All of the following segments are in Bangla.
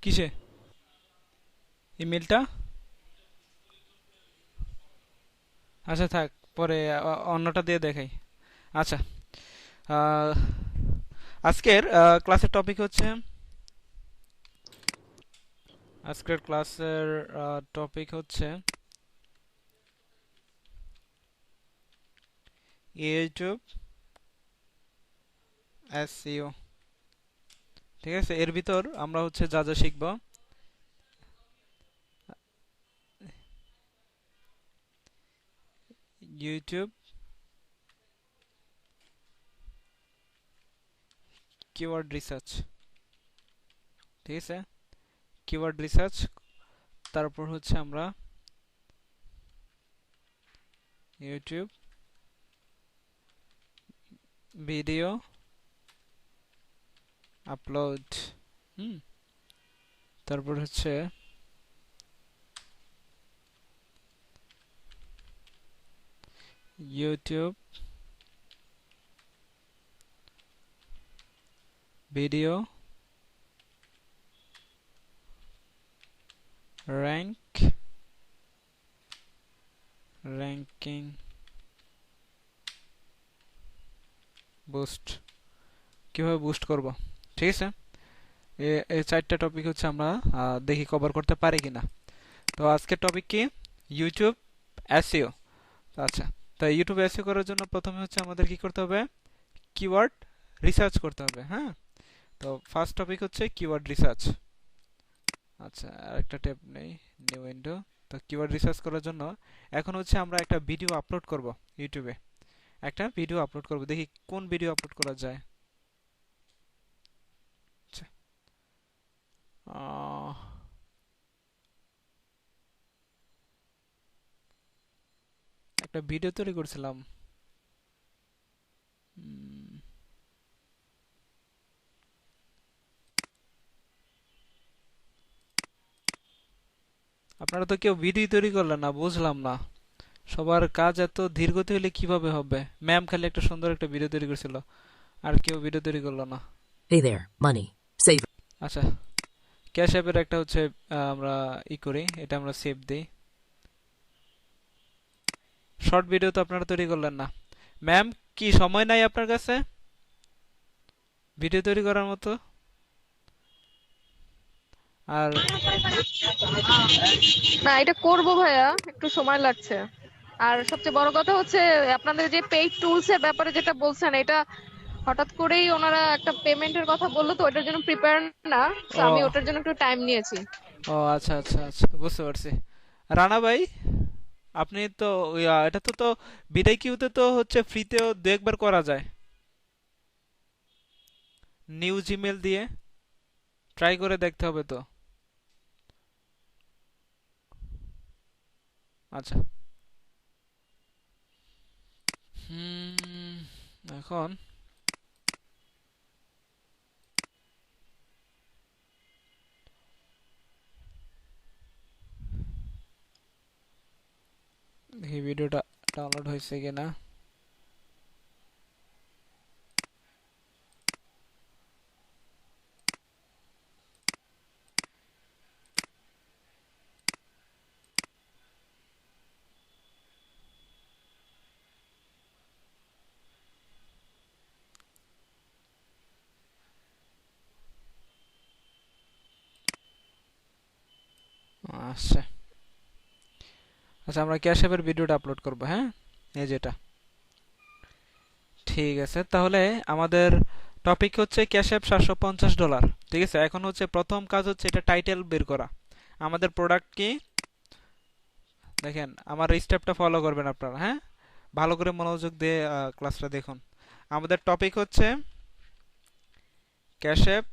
কিসে? ইমেলটা? আচ্ছা থাক, পরে অন্যটা দিয়ে দেখাই। আচ্ছা, আহ, আজকের ক্লাসের টপিক হচ্ছে, আজকের ক্লাসের টপিক হচ্ছে ইউটিউব এসইও। ঠিক আছে, এর ভিতর আমরা হচ্ছে যা যা শিখব: ইউটিউব কিওয়ার্ড রিসার্চ। ঠিক আছে, কিওয়ার্ড রিসার্চ। তারপর হচ্ছে আমরা ইউটিউব ভিডিও আপলোড। হুম, তারপর হচ্ছে YouTube video rank ranking boost, কিভাবে বুস্ট করব। ঠিক আছে, এই চারটা টপিক হচ্ছে আমরা দেখি কভার করতে পারি কিনা। তো আজকের টপিক কি? YouTube SEO. আচ্ছা, তো ইউটিউব এসইও করার জন্য প্রথমে হচ্ছে আমাদের কি করতে হবে? কিওয়ার্ড রিসার্চ করতে হবে। হ্যাঁ, তো ফার্স্ট টপিক হচ্ছে কিওয়ার্ড রিসার্চ। আচ্ছা, আরেকটা ট্যাব নেই, নিউ উইন্ডো। তো কিওয়ার্ড রিসার্চ করার জন্য এখন হচ্ছে আমরা একটা ভিডিও আপলোড করব ইউটিউবে। একটা ভিডিও আপলোড করব, দেখি কোন ভিডিও আপলোড করা যায়। আচ্ছা, আহ, একটা ভিডিও তৈরি করছিলাম। উম, আপনারা তো কেউ ভিডিও তৈরি করলেন না, বুঝলাম না। সবার কাজ এত ধীরগতি হলে কিভাবে হবে? ম্যাম খালি একটা সুন্দর একটা ভিডিও তৈরি করছিল, আর কেউ ভিডিও তৈরি করলো না। Hey there, money. Save. আচ্ছা, ক্যাশ অ্যাপের একটা হচ্ছে আমরা করি, এটা আমরা সেভ দিই। শর্ট ভিডিও তো আপনারা তৈরি করলেন না। ম্যাম, কি সময় নাই আপনার কাছে ভিডিও তৈরি করার মতো? আর না, এটা করব ভাইয়া, একটু সময় লাগছে। আর সবচেয়ে বড় কথা হচ্ছে আপনাদের যে পেইড টুলস এর ব্যাপারে যেটা বলছেন, এটা হঠাৎ করেই ওনারা একটা পেমেন্টের কথা বললো, তো ওটার জন্য প্রিপেয়ার না। তো আমি ও, ওটার জন্য একটু টাইম নিয়েছি। ও আচ্ছা আচ্ছা আচ্ছা, বুঝতে পারছি। রানা ভাই, আপনি তো এটা তো তো বিদায় কিউতে তো হচ্ছে ফ্রিতেও দু একবার করা যায়, নিউ জিমেল দিয়ে ট্রাই করে দেখতে হবে তো। আচ্ছা, হুম, এখন দেখি ভিডিওটা ডাউনলোড হয়েছে কিনা। আচ্ছা আচ্ছা, আমরা ক্যাশ অ্যাপের ভিডিওটা আপলোড করব। হ্যাঁ, এই যেটা। ঠিক আছে, তাহলে আমাদের টপিক হচ্ছে ক্যাশ অ্যাপ $750। ঠিক আছে, এখন হচ্ছে প্রথম কাজ হচ্ছে এটা টাইটেল বের করা। আমাদের প্রোডাক্ট কি? দেখেন, আমার স্টেপটা ফলো করবেন আপনারা। হ্যাঁ, ভালো করে মনোযোগ দিয়ে ক্লাসটা দেখুন। আমাদের টপিক হচ্ছে ক্যাশ অ্যাপ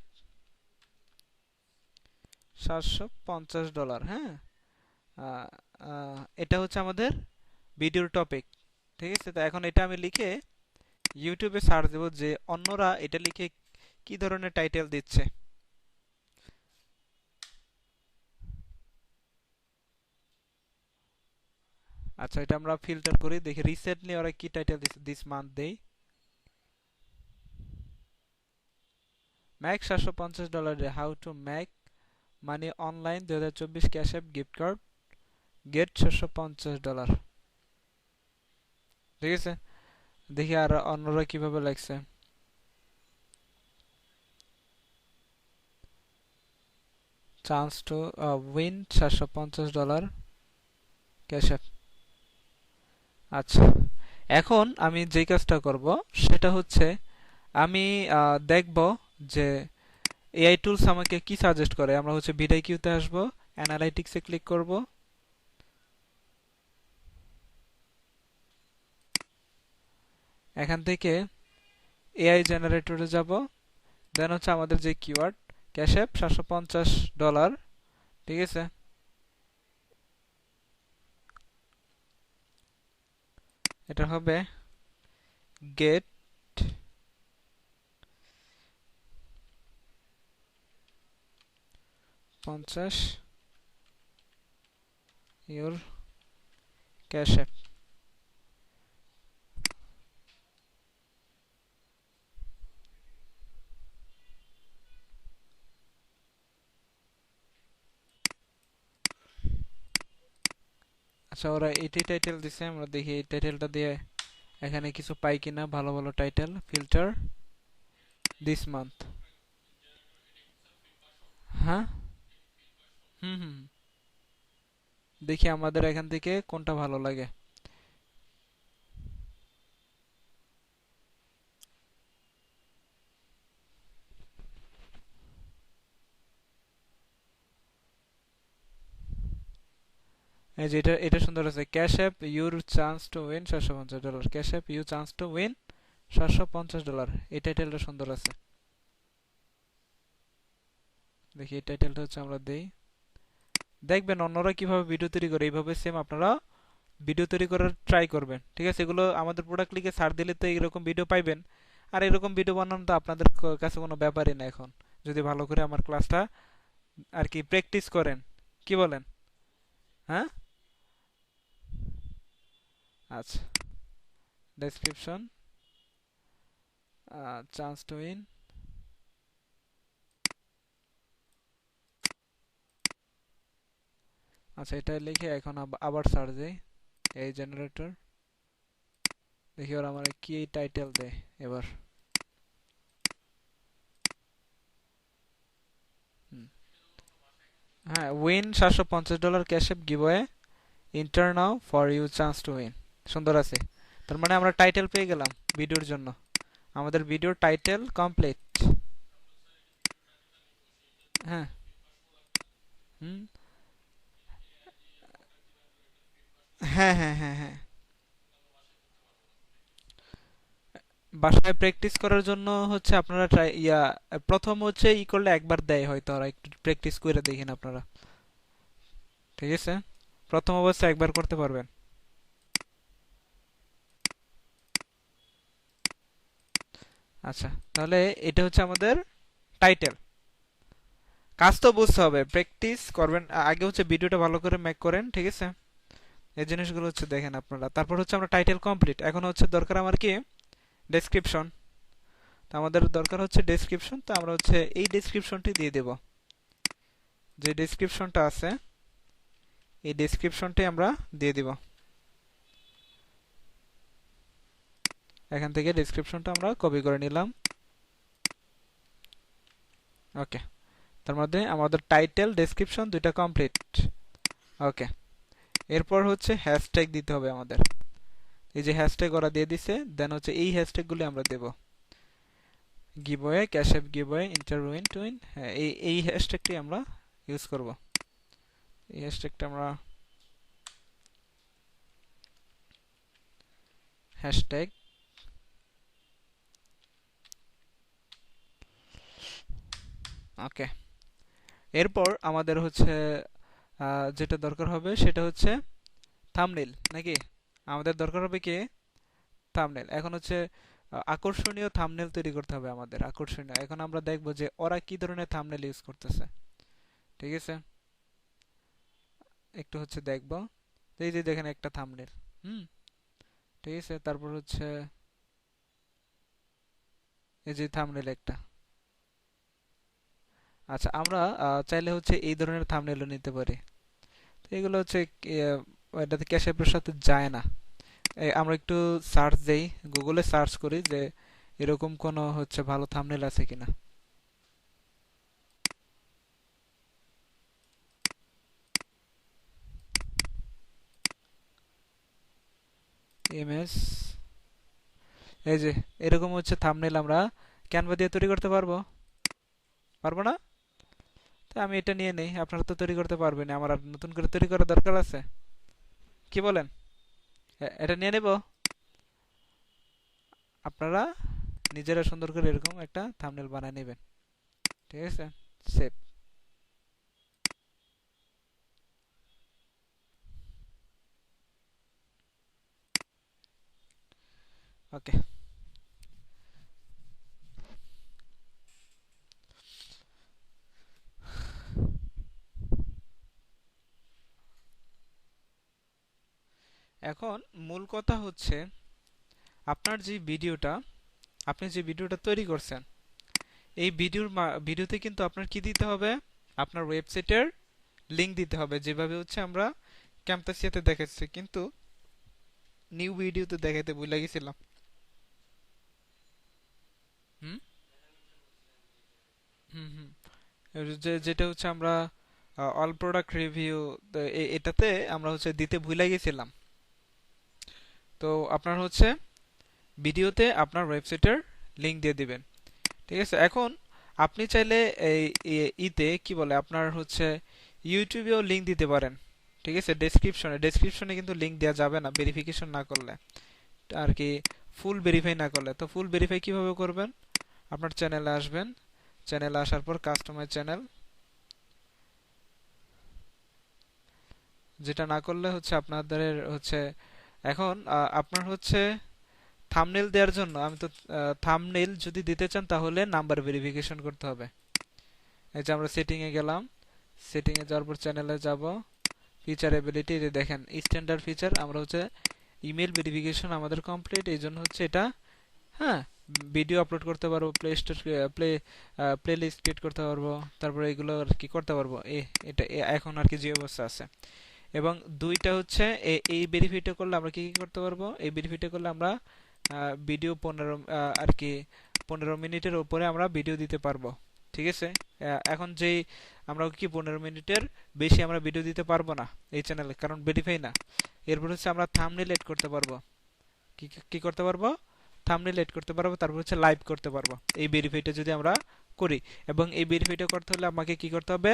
$750। হ্যাঁ, আহ, এটা হচ্ছে আমাদের ভিডিওর টপিক। ঠিক আছে, তো এখন এটা আমি লিখে ইউটিউবে সার্চ দেবো যে অন্যরা এটা লিখে কি ধরনের টাইটেল দিচ্ছে। আচ্ছা, এটা আমরা ফিল্টার করি, দেখি রিসেন্টলি ওরা কি টাইটেল দিচ্ছে। This month they make $750, how to make money online 2024 cash app gift card get $750। ঠিক আছে, দেখি আর অন্যরা কিভাবে লাগছে। Chance to win $750 cash app. আচ্ছা, এখন আমি যেই কাজটা করব সেটা হচ্ছে আমি দেখব যে এআই টুলস আমাকে কি সাজেস্ট করে। আমরা হচ্ছে ভিডিও কিউতে আসবো, অ্যানালাইটিক্সে ক্লিক করব, এখান থেকে এআই জেনারেটরে যাব, দেন হচ্ছে আমাদের যে কিওয়ার্ড ক্যাশ অ্যাপ $750, ঠিক আছে, এটা হবে গেট 50 ইউর ক্যাশ অ্যাপ। আচ্ছা, ওরা এটি টাইটেল দিছে, আমরা দেখি এই টাইটেলটা দিয়ে এখানে কিছু পাই কিনা। ভালো ভালো টাইটেল, ফিল্টার দিস মান্থ। হ্যাঁ, হুম হুম, দেখি আমাদের এখান থেকে কোনটা ভালো লাগে। এই যে এটা সুন্দর আছে, cash app your chance to win $750, cash app you chance to win $750। এই টাইটেলটা সুন্দর আছে। দেখি এই টাইটেলটা হচ্ছে আমরা দেই, দেখবেন অন্যরা কিভাবে ভিডিও তৈরি করে, এইভাবে সেম আপনারা ভিডিও তৈরি করার ট্রাই করবেন। ঠিক আছে, এগুলো আমাদের প্রোডাক্ট লিখে সার্চ দিলে তো এরকম ভিডিও পাইবেন। আর এরকম ভিডিও বানানো তো আপনাদের কাছে কোনো ব্যাপারই না এখন, যদি ভালো করে আমার ক্লাসটা আর কি প্র্যাকটিস করেন। কি বলেন? হ্যাঁ, আচ্ছা, ডেসক্রিপশন চান্স টু উইন, আচ্ছা এটা লিখে এখন আবার সার্চ দেই এই জেনারেটর, দেখি ওরা আমার কি টাইটেল দেয় এবার। হুম, হ্যাঁ, win $750 cash app giveaway, enter now for you chance to win. সুন্দর আছে, তার মানে আমরা টাইটেল পেয়ে গেলাম ভিডিওর জন্য। আমাদের ভিডিওর টাইটেল কমপ্লিট। হ্যাঁ, হুম, হ্যাঁ হ্যাঁ হ্যাঁ হ্যাঁ, বাসায় প্র্যাকটিস করার জন্য হচ্ছে আপনারা ট্রাই প্রথম হচ্ছে করলে একবার দেয় হয়তো, ওরা একটু প্র্যাকটিস করে দেখেন আপনারা। ঠিক আছে, প্রথম অবস্থায় একবার করতে পারবেন। আচ্ছা, তাহলে এটা হচ্ছে আমাদের টাইটেল। কাজ তো বুঝতে হবে, প্র্যাকটিস করবেন আগে, হচ্ছে ভিডিওটা ভালো করে মেক করেন। ঠিক আছে, এই জিনিসগুলো হচ্ছে দেখেন আপনারা। তারপর হচ্ছে আমরা টাইটেল কমপ্লিট, এখন হচ্ছে দরকার আমার কি ডেসক্রিপশন। তো আমাদের দরকার হচ্ছে ডেসক্রিপশন, তো আমরা হচ্ছে এই ডেসক্রিপশনটি দিয়ে দেব। যে ডেসক্রিপশনটা আছে এই ডেসক্রিপশনটি আমরা দিয়ে দিব। এখান থেকে ডেসক্রিপশনটা আমরা কপি করে নিলাম। ওকে, তার মধ্যে আমাদের টাইটেল ডেসক্রিপশন দুইটা কমপ্লিট। ওকে, এরপর হচ্ছে হ্যাশট্যাগ দিতে হবে আমাদের। এই যে হ্যাশট্যাগ ওরা দিয়ে দিছে, দেন হচ্ছে এই হ্যাশট্যাগুলি আমরা দেব। Giveaway, cash app giveaway, enter to win, হ্যাঁ এই হ্যাশট্যাগটি আমরা ইউজ করব। এই হ্যাশট্যাগটা আমরা হ্যাশট্যাগ, ওকে। এরপর আমাদের হচ্ছে যেটা দরকার হবে সেটা হচ্ছে থাম্বনেইল, নাকি? আমাদের দরকার হবে কি থাম্বনেইল। এখন হচ্ছে আকর্ষণীয় থাম্বনেইল তৈরি করতে হবে আমাদের, আকর্ষণীয়। এখন আমরা দেখব যে ওরা কি ধরনের থাম্বনেইল ইউজ করতেছে। ঠিক আছে, একটু হচ্ছে দেখব। এই যে দেখেন একটা থাম্বনেইল, হুম, ঠিক আছে। তারপর হচ্ছে এই যে থাম্বনেইল একটা। আচ্ছা, আমরা চাইলে হচ্ছে এই ধরনের থাম্বনেলও নিতে পারি। তো এগুলো হচ্ছে এটাতে ক্যাশে সাথে যায় না। আমরা একটু সার্চ দেই, গুগলে সার্চ করি যে এরকম কোনো হচ্ছে ভালো থাম্বনেল আছে কিনা। ইমেজ, এই যে এরকম হচ্ছে থাম্বনেল আমরা ক্যানভা দিয়ে তৈরি করতে পারবো, পারবো না? তো আমি এটা নিয়ে নেই, আপনারা তো তৈরি করতে পারবেন, আমার আর নতুন করে তৈরি করার দরকার আছে? কি বলেন? এটা নিয়ে নেব, আপনারা নিজেরা সুন্দর করে এরকম একটা থাম্বনেল বানিয়ে নেবেন। ঠিক আছে, সেভ। ওকে, এখন মূল কথা হচ্ছে আপনার যে ভিডিওটা, আপনি যে ভিডিওটা তৈরি করছেন, এই ভিডিওতে কিন্তু আপনার কি দিতে হবে? আপনার ওয়েবসাইটের লিংক দিতে হবে, যেভাবে হচ্ছে আমরা ক্যাম্পাসিয়াতে দেখাচ্ছি, কিন্তু নিউ ভিডিওতে দেখাইতে ভুলে গেছিলাম। হুম হুম হুম যেটা হচ্ছে আমরা অল প্রোডাক্ট রিভিউ, এটাতে আমরা হচ্ছে দিতে ভুলে গেছিলাম। তো আপনার হচ্ছে ভিডিওতে আপনার ওয়েবসাইটের লিংক দিয়ে দিবেন। ঠিক আছে, এখন আপনি চাইলে এই ইতে কি বলে আপনার হচ্ছে ইউটিউবেও লিংক দিতে পারেন। ঠিক আছে, ডেসক্রিপশনে কিন্তু লিংক দেওয়া যাবে না ভেরিফিকেশন না করলে, আর কি ফুল ভেরিফাই না করলে। তো ফুল ভেরিফাই কিভাবে করবেন? আপনার চ্যানেলে আসবেন, চ্যানেলে আসার পর কাস্টমাইজ চ্যানেল, যেটা না করলে হচ্ছে আপনাদের হচ্ছে এখন আপনার হচ্ছে থাম্বনেল দেওয়ার জন্য, আমি তো থাম্বনেল যদি দিতে চান তাহলে নাম্বার ভেরিফিকেশন করতে হবে। এই যে আমরা সেটিং এ গেলাম, সেটিং এ যাওয়ার পর চ্যানেলে যাব, ফিচার এবিলিটি, দেখেন স্ট্যান্ডার্ড ফিচার, আমরা হচ্ছে ইমেল ভেরিফিকেশন আমাদের কমপ্লিট, এই জন্য হচ্ছে এটা। হ্যাঁ, ভিডিও আপলোড করতে পারবো, play store playlist create করতে পারবো, তারপরে এগুলো আর কি করতে পারবো। এটা এখন আর কি যে অবস্থা আছে। এবং দুইটা হচ্ছে এই ভেরিফাইটা করলে আমরা কি কি করতে পারবো? এই ভেরিফাইটা করলে আমরা ভিডিও 15 আর কি 15 মিনিটের উপরে আমরা ভিডিও দিতে পারবো। ঠিক আছে, এখন যেই আমরা কি 15 মিনিটের বেশি আমরা ভিডিও দিতে পারবো না এই চ্যানেলে, কারণ ভেরিফাই না। এরপর হচ্ছে আমরা থাম্বনেল এড করতে পারবো। কি কি করতে পারবো? থাম্বনেল এড করতে পারবো, তারপর হচ্ছে লাইভ করতে পারবো এই ভেরিফাইটা যদি আমরা করি। এবং এই ভেরিফাইটা করতে হলে আমাকে কি করতে হবে?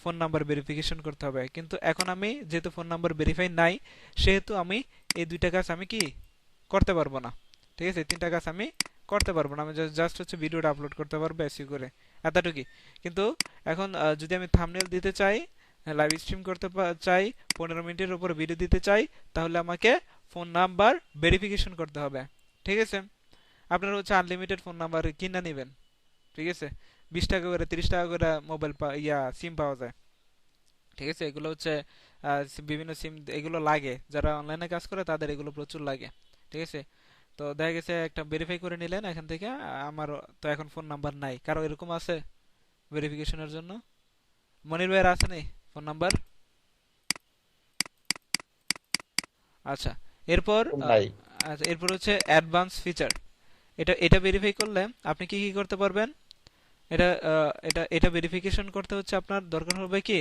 ফোন নাম্বার ভেরিফিকেশন করতে হবে। কিন্তু এখন আমি যেহেতু ফোন নাম্বার ভেরিফাই নাই, সেহেতু আমি এই দুইটা কাজ আমি কি করতে পারবো না। ঠিক আছে, তিনটা কাজ আমি করতে পারবো না, আমি জাস্ট হচ্ছে ভিডিওটা আপলোড করতে পারবো এসি করে, এতটুকুই। কিন্তু এখন যদি আমি থাম্বনেল দিতে চাই, লাইভ স্ট্রিম করতে চাই, 15 মিনিটের উপর ভিডিও দিতে চাই, তাহলে আমাকে ফোন নাম্বার ভেরিফিকেশন করতে হবে। ঠিক আছে, আপনারা হচ্ছে আনলিমিটেড ফোন নাম্বার কিনা নেবেন। ঠিক আছে, 20 টাকা করে 30 টাকা করে মোবাইল সিম পাওয়া যায়। ঠিক আছে, এগুলো হচ্ছে বিভিন্ন সিম এগুলো লাগে, যারা অনলাইনে কাজ করে তাদের এগুলো প্রচুর লাগে। ঠিক আছে, তো দেখা গেছে একটা ভেরিফাই করে নিলেন এখান থেকে, আমার তো এখন ফোন নাম্বার নাই, কারো এরকম আছে ভেরিফিকেশনের জন্য? মনির ভাইয়ের আছে নেই ফোন নাম্বার? আচ্ছা, এরপর নাই। আচ্ছা, এরপর হচ্ছে অ্যাডভান্স ফিচার। এটা ভেরিফাই করলে আপনি কি কি করতে পারবেন? এটা ভেরিফিকেশন করতে হচ্ছে আপনার দরকার হবে কি,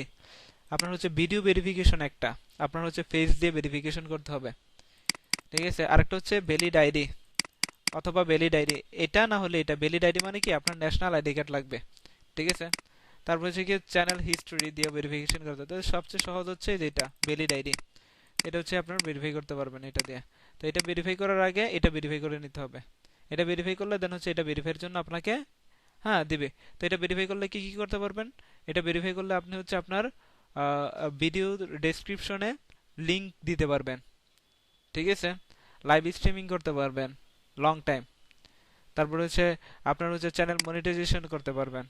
আপনার হচ্ছে ভিডিও ভেরিফিকেশন একটা, আপনার হচ্ছে ফেস দিয়ে ভেরিফিকেশন করতে হবে। ঠিক আছে, আরেকটা হচ্ছে ভ্যালিড আইডি অথবা ভ্যালিড আইডি, এটা না হলে এটা ভ্যালিড আইডি মানে কি আপনার ন্যাশনাল আইডি কার্ড লাগবে। ঠিক আছে, তারপর হচ্ছে কি চ্যানেল হিস্টোরি দিয়ে ভেরিফিকেশন করতে হবে। তো সবচেয়ে সহজ হচ্ছে যেটা ভ্যালিড আইডি, এটা হচ্ছে আপনার ভেরিফাই করতে পারবেন এটা দিয়ে। তো এটা ভেরিফাই করার আগে এটা ভেরিফাই করে নিতে হবে। এটা ভেরিফাই করলে দেন হচ্ছে এটা ভেরিফাইয়ের জন্য আপনাকে হ্যাঁ দিবে। তো এটা ভেরিফাই করলে কি কি করতে পারবেন? এটা ভেরিফাই করলে আপনি হচ্ছে আপনার ভিডিও ডেসক্রিপশনে লিংক দিতে পারবেন। ঠিক আছে, লাইভ স্ট্রিমিং করতে পারবেন লং টাইম, তারপর হচ্ছে আপনার হচ্ছে চ্যানেল মনিটাইজেশন করতে পারবেন।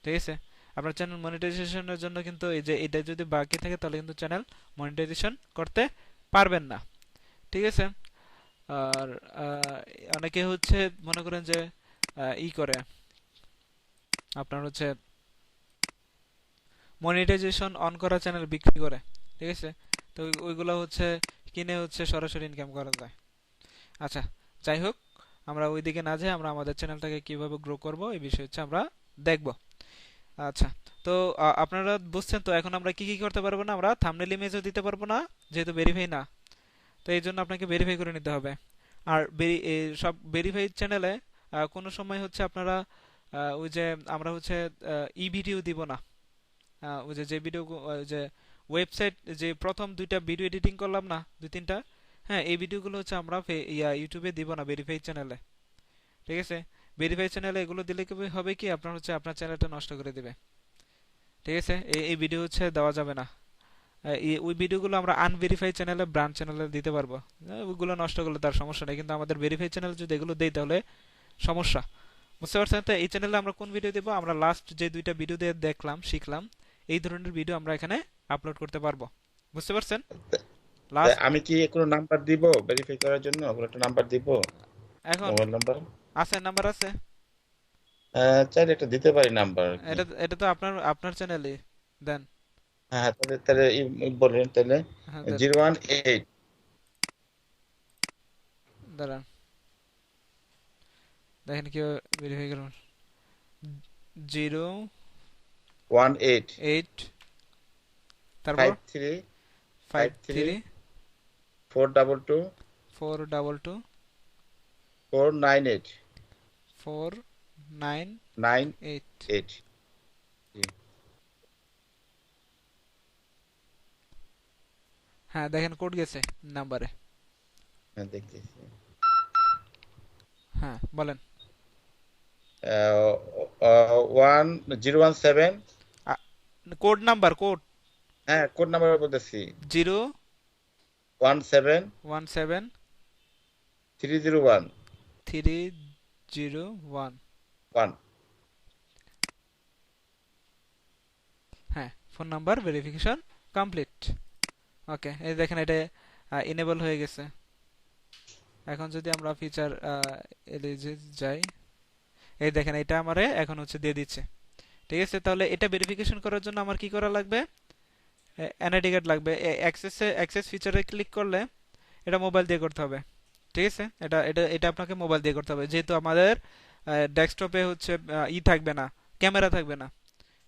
ঠিক আছে, আপনার চ্যানেল মনিটাইজেশনের জন্য কিন্তু এই যে এটা যদি বাকি থাকে তাহলে কিন্তু চ্যানেল মনিটাইজেশন করতে পারবেন না। ঠিক আছে, আর অনেকে হচ্ছে মনে করেন যে ই করে আপনার হচ্ছে মনিটাইজেশন অন করা চ্যানেল বিক্রি করে, ঠিক আছে। তো ওইগুলো হচ্ছে কিনে হচ্ছে সরাসরি ইনকাম করা যায়। আচ্ছা, যাই হোক, আমরা ওইদিকে না যাই, আমরা আমাদের চ্যানেলটাকে কিভাবে গ্রো করব এই বিষয়ে হচ্ছে আমরা দেখব। আচ্ছা, তো আপনারা বুঝছেন তো এখন আমরা কি কি করতে পারবো না, আমরা থাম্বনেল ইমেজও দিতে পারবো না যেহেতু ভেরিফাই না। তো এই জন্য আপনাকে ভেরিফাই করে নিতে হবে। আর সব ভেরিফাইড চ্যানেলে কোনো সময় হচ্ছে আপনারা ওই যে আমরা হচ্ছে ই ভিডিও দিব না। ওই যে যে ভিডিও যে ওয়েবসাইট যে প্রথম দুইটা ভিডিও এডিটিং করলাম না, দুই তিনটা, হ্যাঁ এই ভিডিওগুলো হচ্ছে আমরা ইউটিউবে দিব না ভেরিফাইড চ্যানেলে, ঠিক আছে। ভেরিফাইড চ্যানেলে এগুলো দিলে কি হবে, কি আপনার হচ্ছে আপনার চ্যানেলটা নষ্ট করে দিবে, ঠিক আছে। এই ভিডিও হচ্ছে দেওয়া যাবে না। ওই ভিডিওগুলো আমরা আনভেরিফাইড চ্যানেলে, ব্র্যান্ড চ্যানেলে দিতে পারবো। ওইগুলো নষ্ট করলে তার সমস্যা নেই, কিন্তু আমাদের ভেরিফাইড চ্যানেলে যদি এগুলো দেই তাহলে সমস্যা। বুঝতে পারছেন তো? এই চ্যানেলে আমরা কোন ভিডিও দেবো, আমরা লাস্ট যে দুইটা ভিডিও দিয়ে দেখলাম শিখলাম এই ধরনের ভিডিও আমরা এখানে আপলোড করতে পারবো। বুঝতে পারছেন? তা লাস্ট আমি কি কোনো নাম্বার দিব ভেরিফাই করার জন্য, কোনো একটা নাম্বার দিব, এখন মোবাইল নাম্বার? আছে, নাম্বার আছে। চাইলে একটা দিতে পারি নাম্বার আর কি। এটা এটা তো আপনার আপনার চ্যানেলে দেন। হ্যাঁ হ্যাঁ, তাহলে তাহলে বলেন তাহলে। হ্যাঁ দেন, 018 দাঁড়ান দেখেন কি ভেরিফাই করুন। 18 08, তারপর 53 53 53 422 422 498 498। 98। জি, হ্যাঁ দেখেন কোড গেছে নাম্বারে। হ্যাঁ দেখতেছি। হ্যাঁ বলেন। 017। কোড নাম্বার, কোড হ্যাঁ, কোড নাম্বার বলতেছি। 17 017 301 301। 1। হ্যাঁ, ফোন নাম্বার ভেরিফিকেশন কমপ্লিট। ওকে, এই দেখেন এটা ইনেবল হয়ে গেছে। এখন যদি আমরা ফিচার এলিজে যাই, এই দেখেন এটা আমারে এখন হচ্ছে দিয়ে দিচ্ছে, ঠিক আছে। তাহলে এটা ভেরিফিকেশন করার জন্য আমার কি করা লাগবে? এনআইডি কার্ড লাগবে। অ্যাক্সেস ফিচারে ক্লিক করলে এটা মোবাইল দিয়ে করতে হবে, ঠিক আছে। এটা এটা এটা আপনাকে মোবাইল দিয়ে করতে হবে, যেহেতু আমাদের ডেস্কটপে হচ্ছে থাকবে না, ক্যামেরা থাকবে না,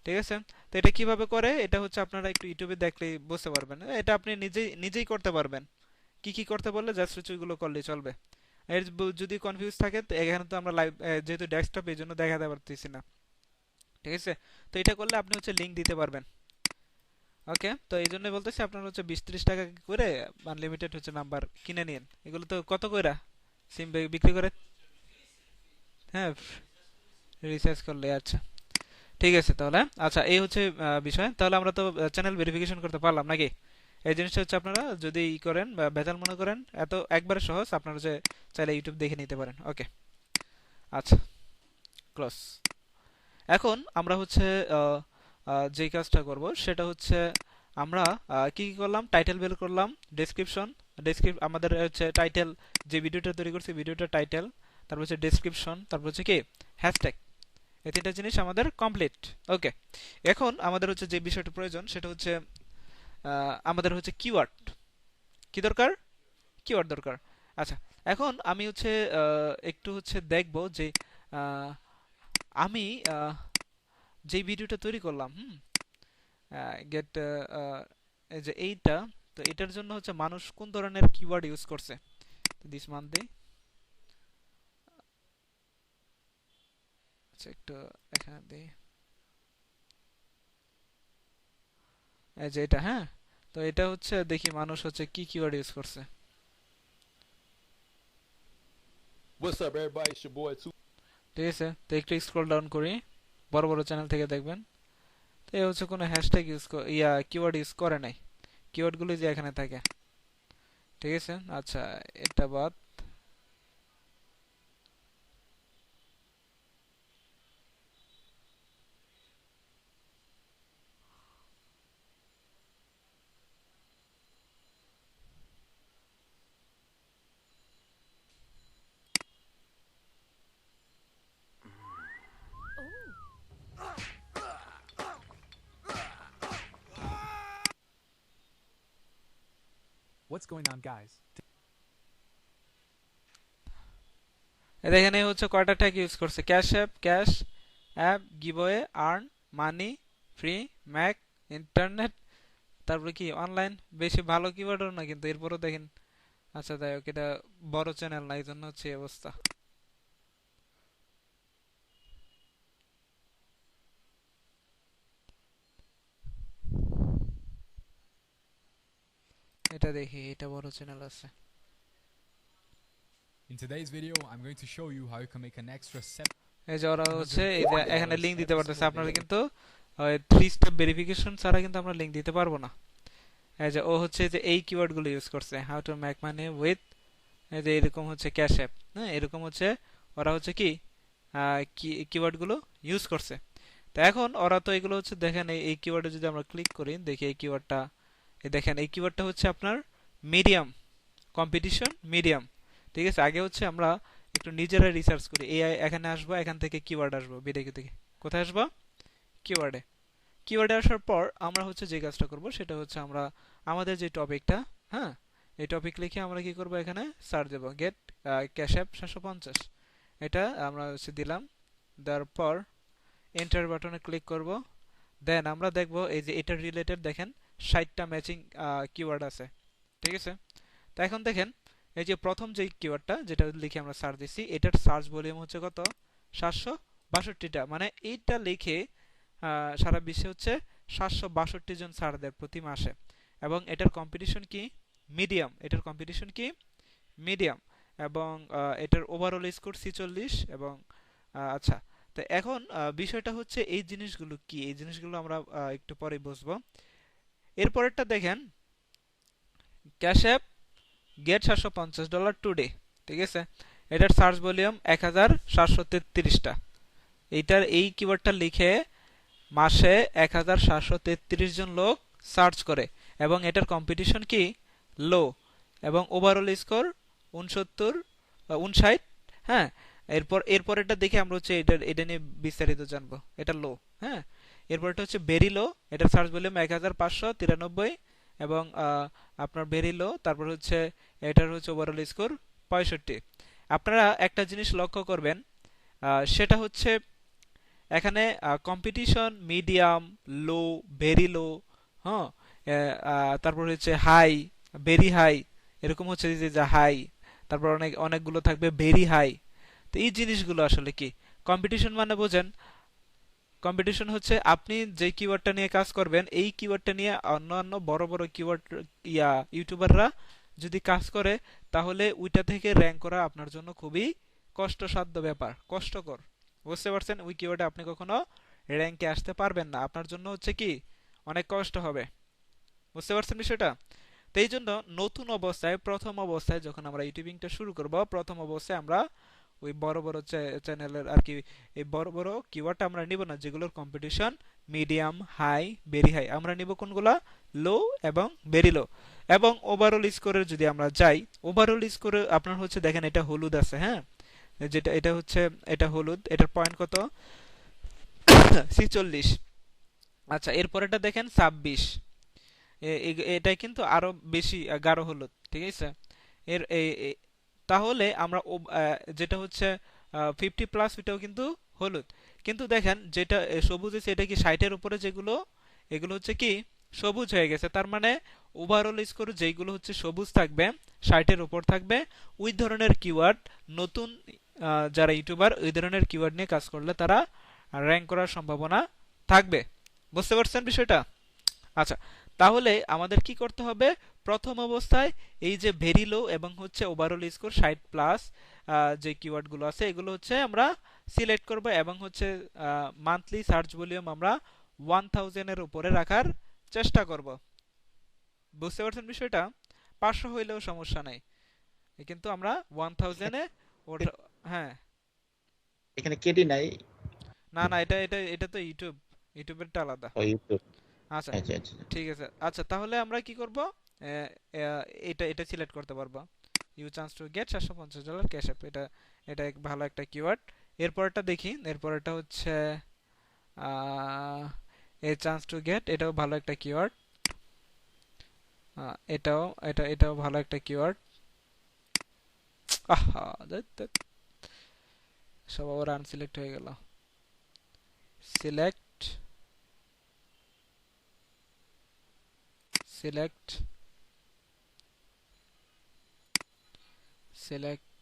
ঠিক আছে। তো এটা কিভাবে করে, এটা হচ্ছে আপনারা একটু ইউটিউবে দেখলেই বুঝতে পারবেন। এটা আপনি নিজেই নিজেই করতে পারবেন। কি কি করতে বললে জাস্ট হচ্ছে ওইগুলো করলেই চলবে। এর যদি কনফিউজ থাকে তো এখানে তো আমরা লাইভ, যেহেতু ডেস্কটপ এই জন্য দেখাতে পারতেছি না, ঠিক আছে। তো এটা করলে আপনি হচ্ছে লিঙ্ক দিতে পারবেন। ওকে, তো এই জন্য বলতেছি আপনার হচ্ছে 20-30 টাকা করে আনলিমিটেড হচ্ছে নাম্বার কিনে নিন। এগুলো তো কত কইরা সিম বিক্রি করে? হ্যাঁ, রিচার্জ করলে। আচ্ছা, ঠিক আছে তাহলে। আচ্ছা, এই হচ্ছে বিষয়। তাহলে আমরা তো চ্যানেল ভেরিফিকেশন করতে পারলাম নাকি? এই জিনিসটা হচ্ছে আপনারা যদি ই করেন বা ভেজাল মনে করেন, এত একবারে সহজ, আপনারা যে চাইলে ইউটিউব দেখে নিতে পারেন। ওকে, আচ্ছা, ক্লোজ। এখন আমরা হচ্ছে যেই কাজটা করব সেটা হচ্ছে আমরা কি কি করলাম, টাইটেল বের করলাম, ডেসক্রিপশন, আমাদের হচ্ছে টাইটেল, যে ভিডিওটা তৈরি করছি ভিডিওটা টাইটেল, তারপর হচ্ছে ডেসক্রিপশন, তারপর হচ্ছে কি হ্যাশট্যাগ। এই তিনটা জিনিস আমাদের কমপ্লিট। ওকে, এখন আমাদের হচ্ছে যে বিষয়টা প্রয়োজন সেটা হচ্ছে আমাদের হচ্ছে কিওয়ার্ড। কি দরকার? কিওয়ার্ড দরকার। আচ্ছা, এখন আমি হচ্ছে একটু হচ্ছে দেখব যে আহ, আমি যেই ভিডিওটা তৈরি করলাম, গেট, এই যে এইটা, তো এটার জন্য হচ্ছে মানুষ কোন ধরনের কিওয়ার্ড ইউজ করছে। দিস মান্থ দেই। আচ্ছা, একটু এখানে দেই, এই যে এটা। হ্যাঁ, তো এটা হচ্ছে দেখি মানুষ হচ্ছে কি কিওয়ার্ড ইউজ করছে, What's up, everybody? It's your boy, Two. ঠিক আছে। তো একটু স্ক্রল ডাউন করি, বড় বড় চ্যানেল থেকে দেখবেন। তো এই হচ্ছে কোনো হ্যাশট্যাগ কিওয়ার্ড ইউজ করে নাই, কিওয়ার্ডগুলো যে এখানে থাকে, ঠিক আছে। আচ্ছা, এটা বাদ। What's going on, guys? দেখেন এই হচ্ছে কয়টা ট্যাগ ইউজ করছে, ক্যাশ অ্যাপ, গিভওয়ে, আর্ন, মানি, ফ্রি, ম্যাক, ইন্টারনেট, তারপরে কি অনলাইন। বেশি ভালো কিওয়ার্ডও না কিন্তু, এরপরও দেখেন। আচ্ছা যাই হোক, এটা বড় চ্যানেল না, এই জন্য হচ্ছে এই অবস্থা। এটা দেখি, এটা বড় চ্যানেল আছে। In today's video, I'm going to show you how you can make an extra 7. এই যে ওরা হচ্ছে এই যে এখানে লিংক দিতে পারতেছে, আপনারা কিন্তু 3 স্টেপ ভেরিফিকেশন ছাড়া কিন্তু আমরা লিংক দিতে পারবো না। এই যে ও হচ্ছে যে এই কিওয়ার্ড গুলো ইউজ করছে, how to make money with, এই যে এরকম হচ্ছে ক্যাশ অ্যাপ, হ্যাঁ এরকম হচ্ছে ওরা হচ্ছে কি কিওয়ার্ড গুলো ইউজ করছে। তো এখন ওরা তো এগুলো হচ্ছে দেখেন, এই কিওয়ার্ডে যদি আমরা ক্লিক করি, দেখি এই কিওয়ার্ডটা, এই দেখেন এই কিওয়ার্ডটা হচ্ছে আপনার মিডিয়াম, কম্পিটিশন মিডিয়াম। ঠিক আছে, আগে হচ্ছে আমরা একটু নিজেরা রিসার্চ করি। এখানে আসবো, এখান থেকে কিওয়ার্ড আসবো, ভিডিও থেকে কোথায় আসবো, কিওয়ার্ডে আসার পর আমরা হচ্ছে যে কাজটা করব সেটা হচ্ছে আমরা আমাদের যে টপিকটা, হ্যাঁ এই টপিক লিখে আমরা কি করব, এখানে সার্চ দেব গেট ক্যাশ অ্যাপ 750, এটা আমরা হচ্ছে দিলাম। দেওয়ার পর এন্টার বাটনে ক্লিক করব। দেন আমরা দেখব এই যে এটার রিলেটেড দেখেন 60টা ম্যাচিং কিওয়ার্ড আছে। ঠিক আছে, তো এখন দেখেন এই যে প্রথম যে কিওয়ার্ডটা যেটা লিখে আমরা সার্চ দিছি, এটার সার্চ ভলিউম হচ্ছে কত, 762টা। মানে এইটা লিখে সারা বিশ্বে হচ্ছে 762 জন সার্চ দেয় প্রতি মাসে। এবং এটার কম্পিটিশন কি, মিডিয়াম, এটার কম্পিটিশন কি মিডিয়াম। এবং এটার ওভারঅল স্কোর 46। এবং আচ্ছা, তো এখন বিষয়টা হচ্ছে এই জিনিসগুলো কি, এই জিনিসগুলো আমরা একটু পরে বুঝবো। এরপরেরটা দেখেন, ক্যাশ অ্যাপ গেট $750 টুডে। ঠিক আছে, এটার সার্চ ভলিউম 1733টা। এইটার এই কিওয়ার্ডটা লিখে মাসে 1733 জন লোক সার্চ করে। এবং এটার কম্পিটিশন কি লো। এবং ওভারঅল স্কোর 59। হ্যাঁ, এরপর এটা দেখে আমরা হচ্ছে এটা নিয়ে বিস্তারিত জানবো। এটা লো, হ্যাঁ। এরপর এটা হচ্ছে ভেরি লো, এটার সার্চ ভলিউম 1593। এবং আপনার ভেরি লো, তারপর হচ্ছে এটার হচ্ছে ওভারঅল স্কোর 65। আপনারা একটা জিনিস লক্ষ্য করবেন, সেটা হচ্ছে এখানে কম্পিটিশন মিডিয়াম, লো, ভেরি লো, হ্যাঁ, তারপর হচ্ছে হাই, ভেরি হাই, এরকম হচ্ছে যে হাই, তারপর অনেকগুলো থাকবে ভেরি হাই। তো এই জিনিসগুলো আসলে কি কম্পিটিশন মানে বোঝেন, কম্পিটিশন হচ্ছে আপনি যে কিওয়ার্ডটা নিয়ে কাজ করবেন, এই কিওয়ার্ডটা নিয়ে অন্যান্য বড় বড় কিওয়ার্ড ইউটিউবাররা যদি কাজ করে, তাহলে ওইটা থেকে র্যাঙ্ক করা আপনার জন্য খুবই কষ্টসাধ্য ব্যাপার, কষ্টকর। বুঝতে পারছেন, ওই কিওয়ার্ডে আপনি কখনো র্যাঙ্কে আসতে পারবেন না, আপনার জন্য হচ্ছে কি অনেক কষ্ট হবে। বুঝতে পারছেন বিষয়টা? তো এই জন্য নতুন অবস্থায়, প্রথম অবস্থায় যখন আমরা ইউটিউবিংটা শুরু করব, প্রথম অবস্থায় আমরা ওই বড় বড় চ্যানেলের আর কি এই বড় বড় কিওয়ার্ডটা আমরা নিব না, যেগুলোর competition medium, high, very high. আমরা নিব কোনগুলা, লো এবং ভেরি লো। এবং ওভারঅল স্কোরের যদি আমরা যাই, ওভারঅল স্কোরে আপনার হচ্ছে দেখেন এটা হলুদ আছে, হ্যাঁ, যেটা এটা হচ্ছে এটা হলুদ, এটার পয়েন্ট কত 46। আচ্ছা, এরপরেটা দেখেন 26, এটা কিন্তু আরো বেশি গাঢ় হলুদ। ঠিক আছে, এর তাহলে আমরা যেটা হচ্ছে 50+, এটাও কিন্তু হলুদ। কিন্তু দেখেন যেটা সবুজ আছে, এটা কি 60-এর উপরে, যেগুলো এগুলো হচ্ছে কি সবুজ হয়ে গেছে। তার মানে ওভারঅল স্কোর যেগুলো হচ্ছে সবুজ থাকবে, 60-এর উপর থাকবে, ওই ধরনের কিওয়ার্ড নতুন যারা ইউটিউবার ওই ধরনের কিওয়ার্ড নিয়ে কাজ করলে তারা র্যাঙ্ক করার সম্ভাবনা থাকবে। বুঝতে পারছেন বিষয়টা? আচ্ছা, তাহলে আমাদের কি করতে হবে, প্রথম অবস্থায় এই যে ভেরি লো এবং হচ্ছে ওভারঅল স্কোর 60+, যে কিওয়ার্ডগুলো আছে এগুলো হচ্ছে আমরা সিলেক্ট করব। এবং হচ্ছে মান্থলি সার্চ ভলিউম আমরা 1000-এর উপরে রাখার চেষ্টা করব। বুঝতে পারছেন বিষয়টা? 500 হইলেও সমস্যা নাই, কিন্তু আমরা 1000-এ ওটা, হ্যাঁ। এখানে কেটে নাই। না না, এটা তো ইউটিউবেরটা আলাদা। ও ইউটিউব। আচ্ছা, আচ্ছা আচ্ছা। ঠিক আছে। আচ্ছা, তাহলে আমরা কি করব, এটা এটা সিলেক্ট করতে পারবো, you chance to get $750 cash app. এটা এটা ভালো একটা কিওয়ার্ড। এরপরটা দেখি, এরপরটা হচ্ছে এ চান্স টু গেট, এটাও ভালো একটা কিওয়ার্ড। এটাও ভালো একটা কিওয়ার্ড। আহা ধ্যাৎ, ধ্যাৎ, সব আবার আনসিলেক্ট হয়ে গেল। Select, select, select.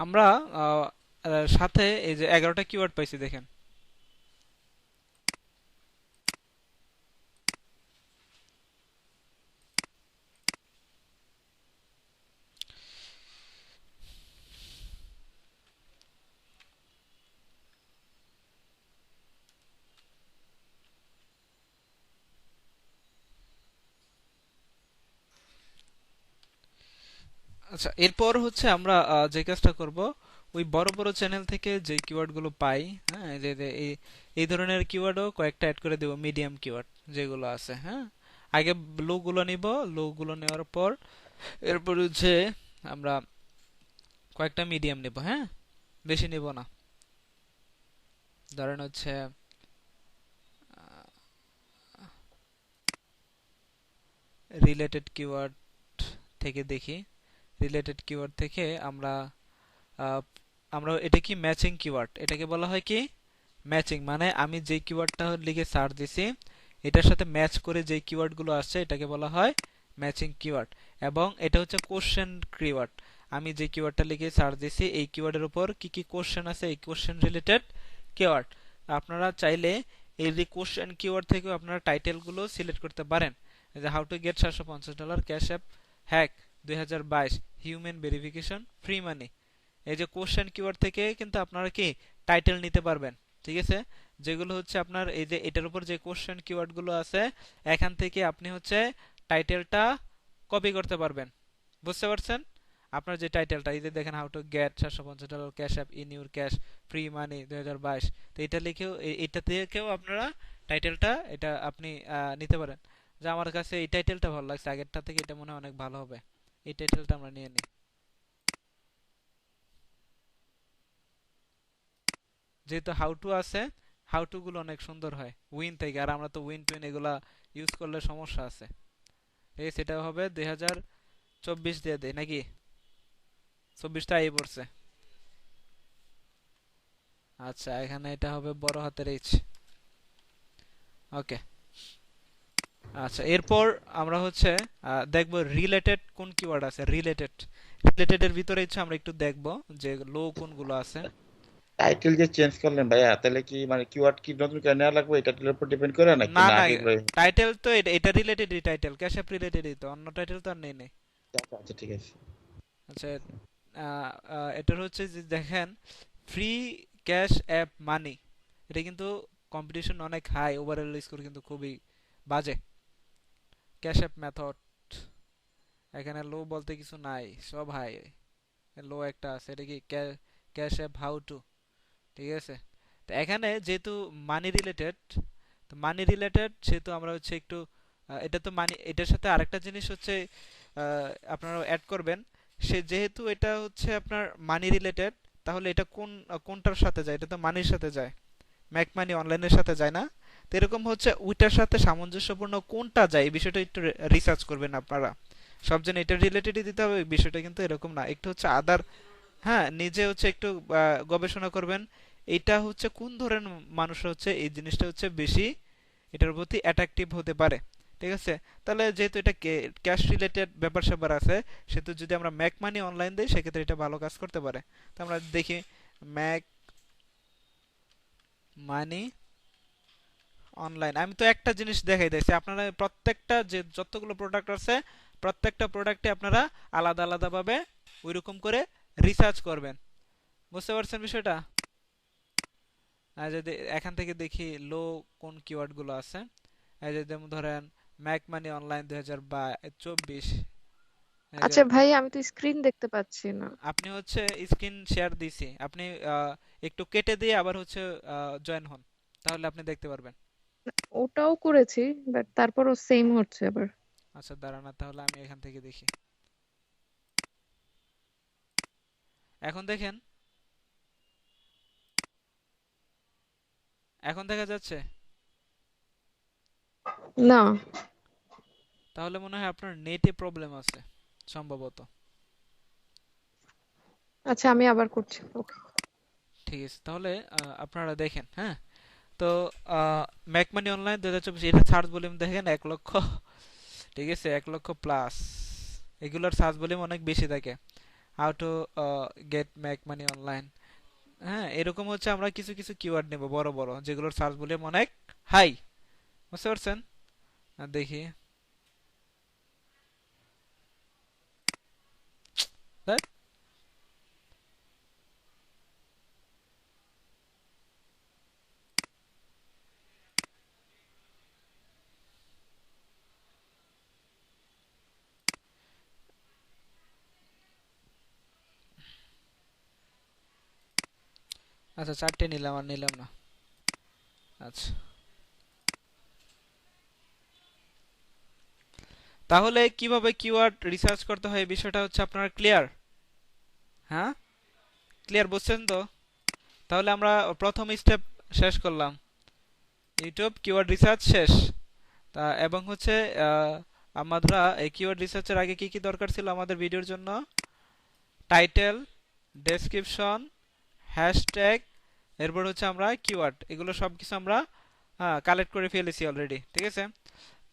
আমরা আহ, সাথে এই যে 11টা কিওয়ার্ড পাইছি দেখেন। আচ্ছা, এরপর হচ্ছে আমরা যে কাজটা করব, ওই বড় বড় চ্যানেল থেকে যে কিওয়ার্ড গুলো পাই, হ্যাঁ, এই ধরনের কিওয়ার্ডও কয়েকটা অ্যাড করে দেব, মিডিয়াম কিওয়ার্ড যেগুলো আছে। হ্যাঁ, আগে লো গুলো নিব, লো গুলো নেওয়ার পর এরপর হচ্ছে আমরা কয়েকটা মিডিয়াম নেব। হ্যাঁ, বেশি নেব না। ধরেন হচ্ছে রিলেটেড কিওয়ার্ড থেকে দেখি। রিলেটেড কিওয়ার্ড থেকে আমরা আহ, আমরা এটা কি ম্যাচিং কিওয়ার্ড, এটাকে বলা হয় কি ম্যাচিং, মানে আমি যে কিওয়ার্ডটা লিখে সার্চ দিছি এটার সাথে ম্যাচ করে যে কিওয়ার্ড গুলো আসছে এটাকে বলা হয় ম্যাচিং কিওয়ার্ড। এবং এটা হচ্ছে কোশ্চেন কিওয়ার্ড, আমি যে কিওয়ার্ডটা লিখে সার্চ দিছি এই কিওয়ার্ডের উপর কি কি কোশ্চেন আছে এই কোশ্চেন রিলেটেড কিওয়ার্ড। আপনারা চাইলে এই যে কোশ্চেন কিওয়ার্ড থেকেও আপনারা টাইটেল গুলো সিলেক্ট করতে পারেন। যে how to get $750 cash app hack 2022 human verification free মানি, এই যে কোশ্চেন কিওয়ার্ড থেকে কিন্তু আপনারা কি টাইটেল নিতে পারবেন। ঠিক আছে, যেগুলো হচ্ছে আপনার এই যে এটার উপর যে কোশ্চেন কিওয়ার্ড গুলো আছে এখান থেকে আপনি হচ্ছে টাইটেলটা কপি করতে পারবেন। বুঝতে পারছেন? আপনার যে টাইটেলটা এই যে দেখেন how to get $750 cash app in your cash free মানি 2022, তো এটা লিখেও এটা থেকেও আপনারা টাইটেলটা এটা আপনি নিতে পারেন। যে আমার কাছে এই টাইটেলটা ভালো লাগছে, আগেরটা থেকে এটা মনে হয় অনেক ভালো হবে, এই টাইটেলটা আমরা নিয়ে নিই। যেহেতু হাউ টু আছে, হাউ টু গুলো অনেক সুন্দর হয় উইন থেকে, আর আমরা তো উইন টুইন এগুলা ইউজ করলে সমস্যা আছে। ঠিক আছে, সেটা হবে 2024 দিয়ে দেয় নাকি, 24টা এই পড়ছে। আচ্ছা, এখানে এটা হবে বড় হাতের এইচ। ওকে, আচ্ছা, এরপর আমরা হচ্ছে দেখব রিলেটেড কোন কিওয়ার্ড আছে। রিলেটেড, রিলেটেড এর ভিতরে হচ্ছে আমরা একটু দেখব যে লো কোনগুলো আছে। টাইটেল যে চেঞ্জ করলেন ভাইয়া, তাহলে কি মানে কিওয়ার্ড কি নতুন করে নেওয়া লাগবে, এটা টাইটেলের উপর ডিপেন্ড করে নাকি না না না, আগে টাইটেল তো এটা এটা রিলেটেডই, টাইটেল ক্যাশ অ্যাপ রিলেটেডই তো, অন্য টাইটেল তো আর নেই নেই। আচ্ছা আচ্ছা, ঠিক আছে। আচ্ছা, এটার হচ্ছে যে দেখেন ফ্রি ক্যাশ অ্যাপ মানি, এটা কিন্তু কম্পিটিশন অনেক হাই, ওভারঅল স্কোর কিন্তু খুবই বাজে। ক্যাশ অ্যাপ মেথড, এখানে লো বলতে কিছু নাই, সব হাই। লো একটা আছে, এটা কি ক্যাশ অ্যাপ হাউ টু। ঠিক আছে, তো এখানে যেহেতু মানি রিলেটেড, তো মানি রিলেটেড সেহেতু আমরা হচ্ছে একটু এটা তো মানি, এটার সাথে আরেকটা জিনিস হচ্ছে আপনারা অ্যাড করবেন। সে যেহেতু এটা হচ্ছে আপনার মানি রিলেটেড, তাহলে এটা কোনটার সাথে যায়, এটা তো মানির সাথে যায়, ম্যাক মানি অনলাইনের সাথে যায় না। তো এরকম হচ্ছে ওইটার সাথে সামঞ্জস্যপূর্ণ কোনটা যায় এই বিষয়টা একটু রিসার্চ করবেন আপনারা। সব যেন এটা রিলেটেডই দিতে হবে বিষয়টা কিন্তু এরকম না, একটু হচ্ছে আদার, হ্যাঁ, নিজে হচ্ছে একটু গবেষণা করবেন এটা হচ্ছে কোন ধরনের মানুষ হচ্ছে এই জিনিসটা হচ্ছে বেশি এটার প্রতি অ্যাট্রাকটিভ হতে পারে। ঠিক আছে, তাহলে যেহেতু এটা ক্যাশ রিলেটেড ব্যাপার স্যাপার আছে, সেহেতু যদি আমরা ম্যাক মানি অনলাইন দিই সেক্ষেত্রে এটা ভালো কাজ করতে পারে। তো আমরা দেখি ম্যাক মানি অনলাইন। আমি তো একটা জিনিস দেখাই দিয়েছি, আপনারা প্রত্যেকটা যে যতগুলো প্রোডাক্ট আছে প্রত্যেকটা প্রোডাক্টে আপনারা আলাদা আলাদা ভাবে ওইরকম করে রিসার্চ করবেন। বুঝতে পারছেন বিষয়টা? আর যদি এখান থেকে দেখি লো কোন কিওয়ার্ড গুলো আছে, এই যে যেমন ধরেন ম্যাক মানি অনলাইন 2024। এই যে আচ্ছা ভাই, আমি তো স্ক্রিন দেখতে পাচ্ছি না। আপনি হচ্ছে স্ক্রিন শেয়ার দিছি, আপনি একটু কেটে দিয়ে আবার হচ্ছে জয়েন হন, তাহলে আপনি দেখতে পারবেন। ওটাও করেছি, বাট তারপরও সেম হচ্ছে আবার। আচ্ছা দাঁড়ান না, তাহলে আমি এখান থেকে দেখি। এখন দেখেন, এখন দেখা যাচ্ছে? না। তাহলে মনে হয় আপনার নেটে প্রবলেম আছে সম্ভবত। আচ্ছা, আমি আবার করছি, ওকে। ঠিক আছে, তাহলে আপনারা দেখেন, হ্যাঁ। তো ম্যাক মানি অনলাইন 2024 এটা সার্চ ভলিউম দেখেন 1 লক্ষ, ঠিক আছে, 1 লক্ষ প্লাস। এগুলোর সার্চ ভলিউম অনেক বেশি থাকে। How to get Mac money online, হ্যাঁ, এরকম হচ্ছে আমরা কিছু কিছু কিওয়ার্ড নেব বড় বড়, যেগুলোর সার্চ ভলিউম অনেক হাই, বুঝতে পারছেন? দেখি, ধ্যাৎ। আচ্ছা 4টে নিলাম, আর নিলাম না। আচ্ছা, তাহলে কিভাবে কিওয়ার্ড রিসার্চ করতে হয় এই বিষয়টা হচ্ছে আপনারা ক্লিয়ার? হ্যাঁ, ক্লিয়ার, বুঝছেন তো? তাহলে আমরা প্রথম স্টেপ শেষ করলাম, ইউটিউব কিওয়ার্ড রিসার্চ শেষ। তা এবং হচ্ছে আমরা এই কিওয়ার্ড রিসার্চের আগে কি কি দরকার ছিল আমাদের ভিডিওর জন্য? টাইটেল, ডেসক্রিপশন, হ্যাশট্যাগ, এরপর হচ্ছে আমরা কিওয়ার্ড, এগুলো সব কিছু আমরা কালেক্ট করে ফেলেছি অলরেডি, ঠিক আছে।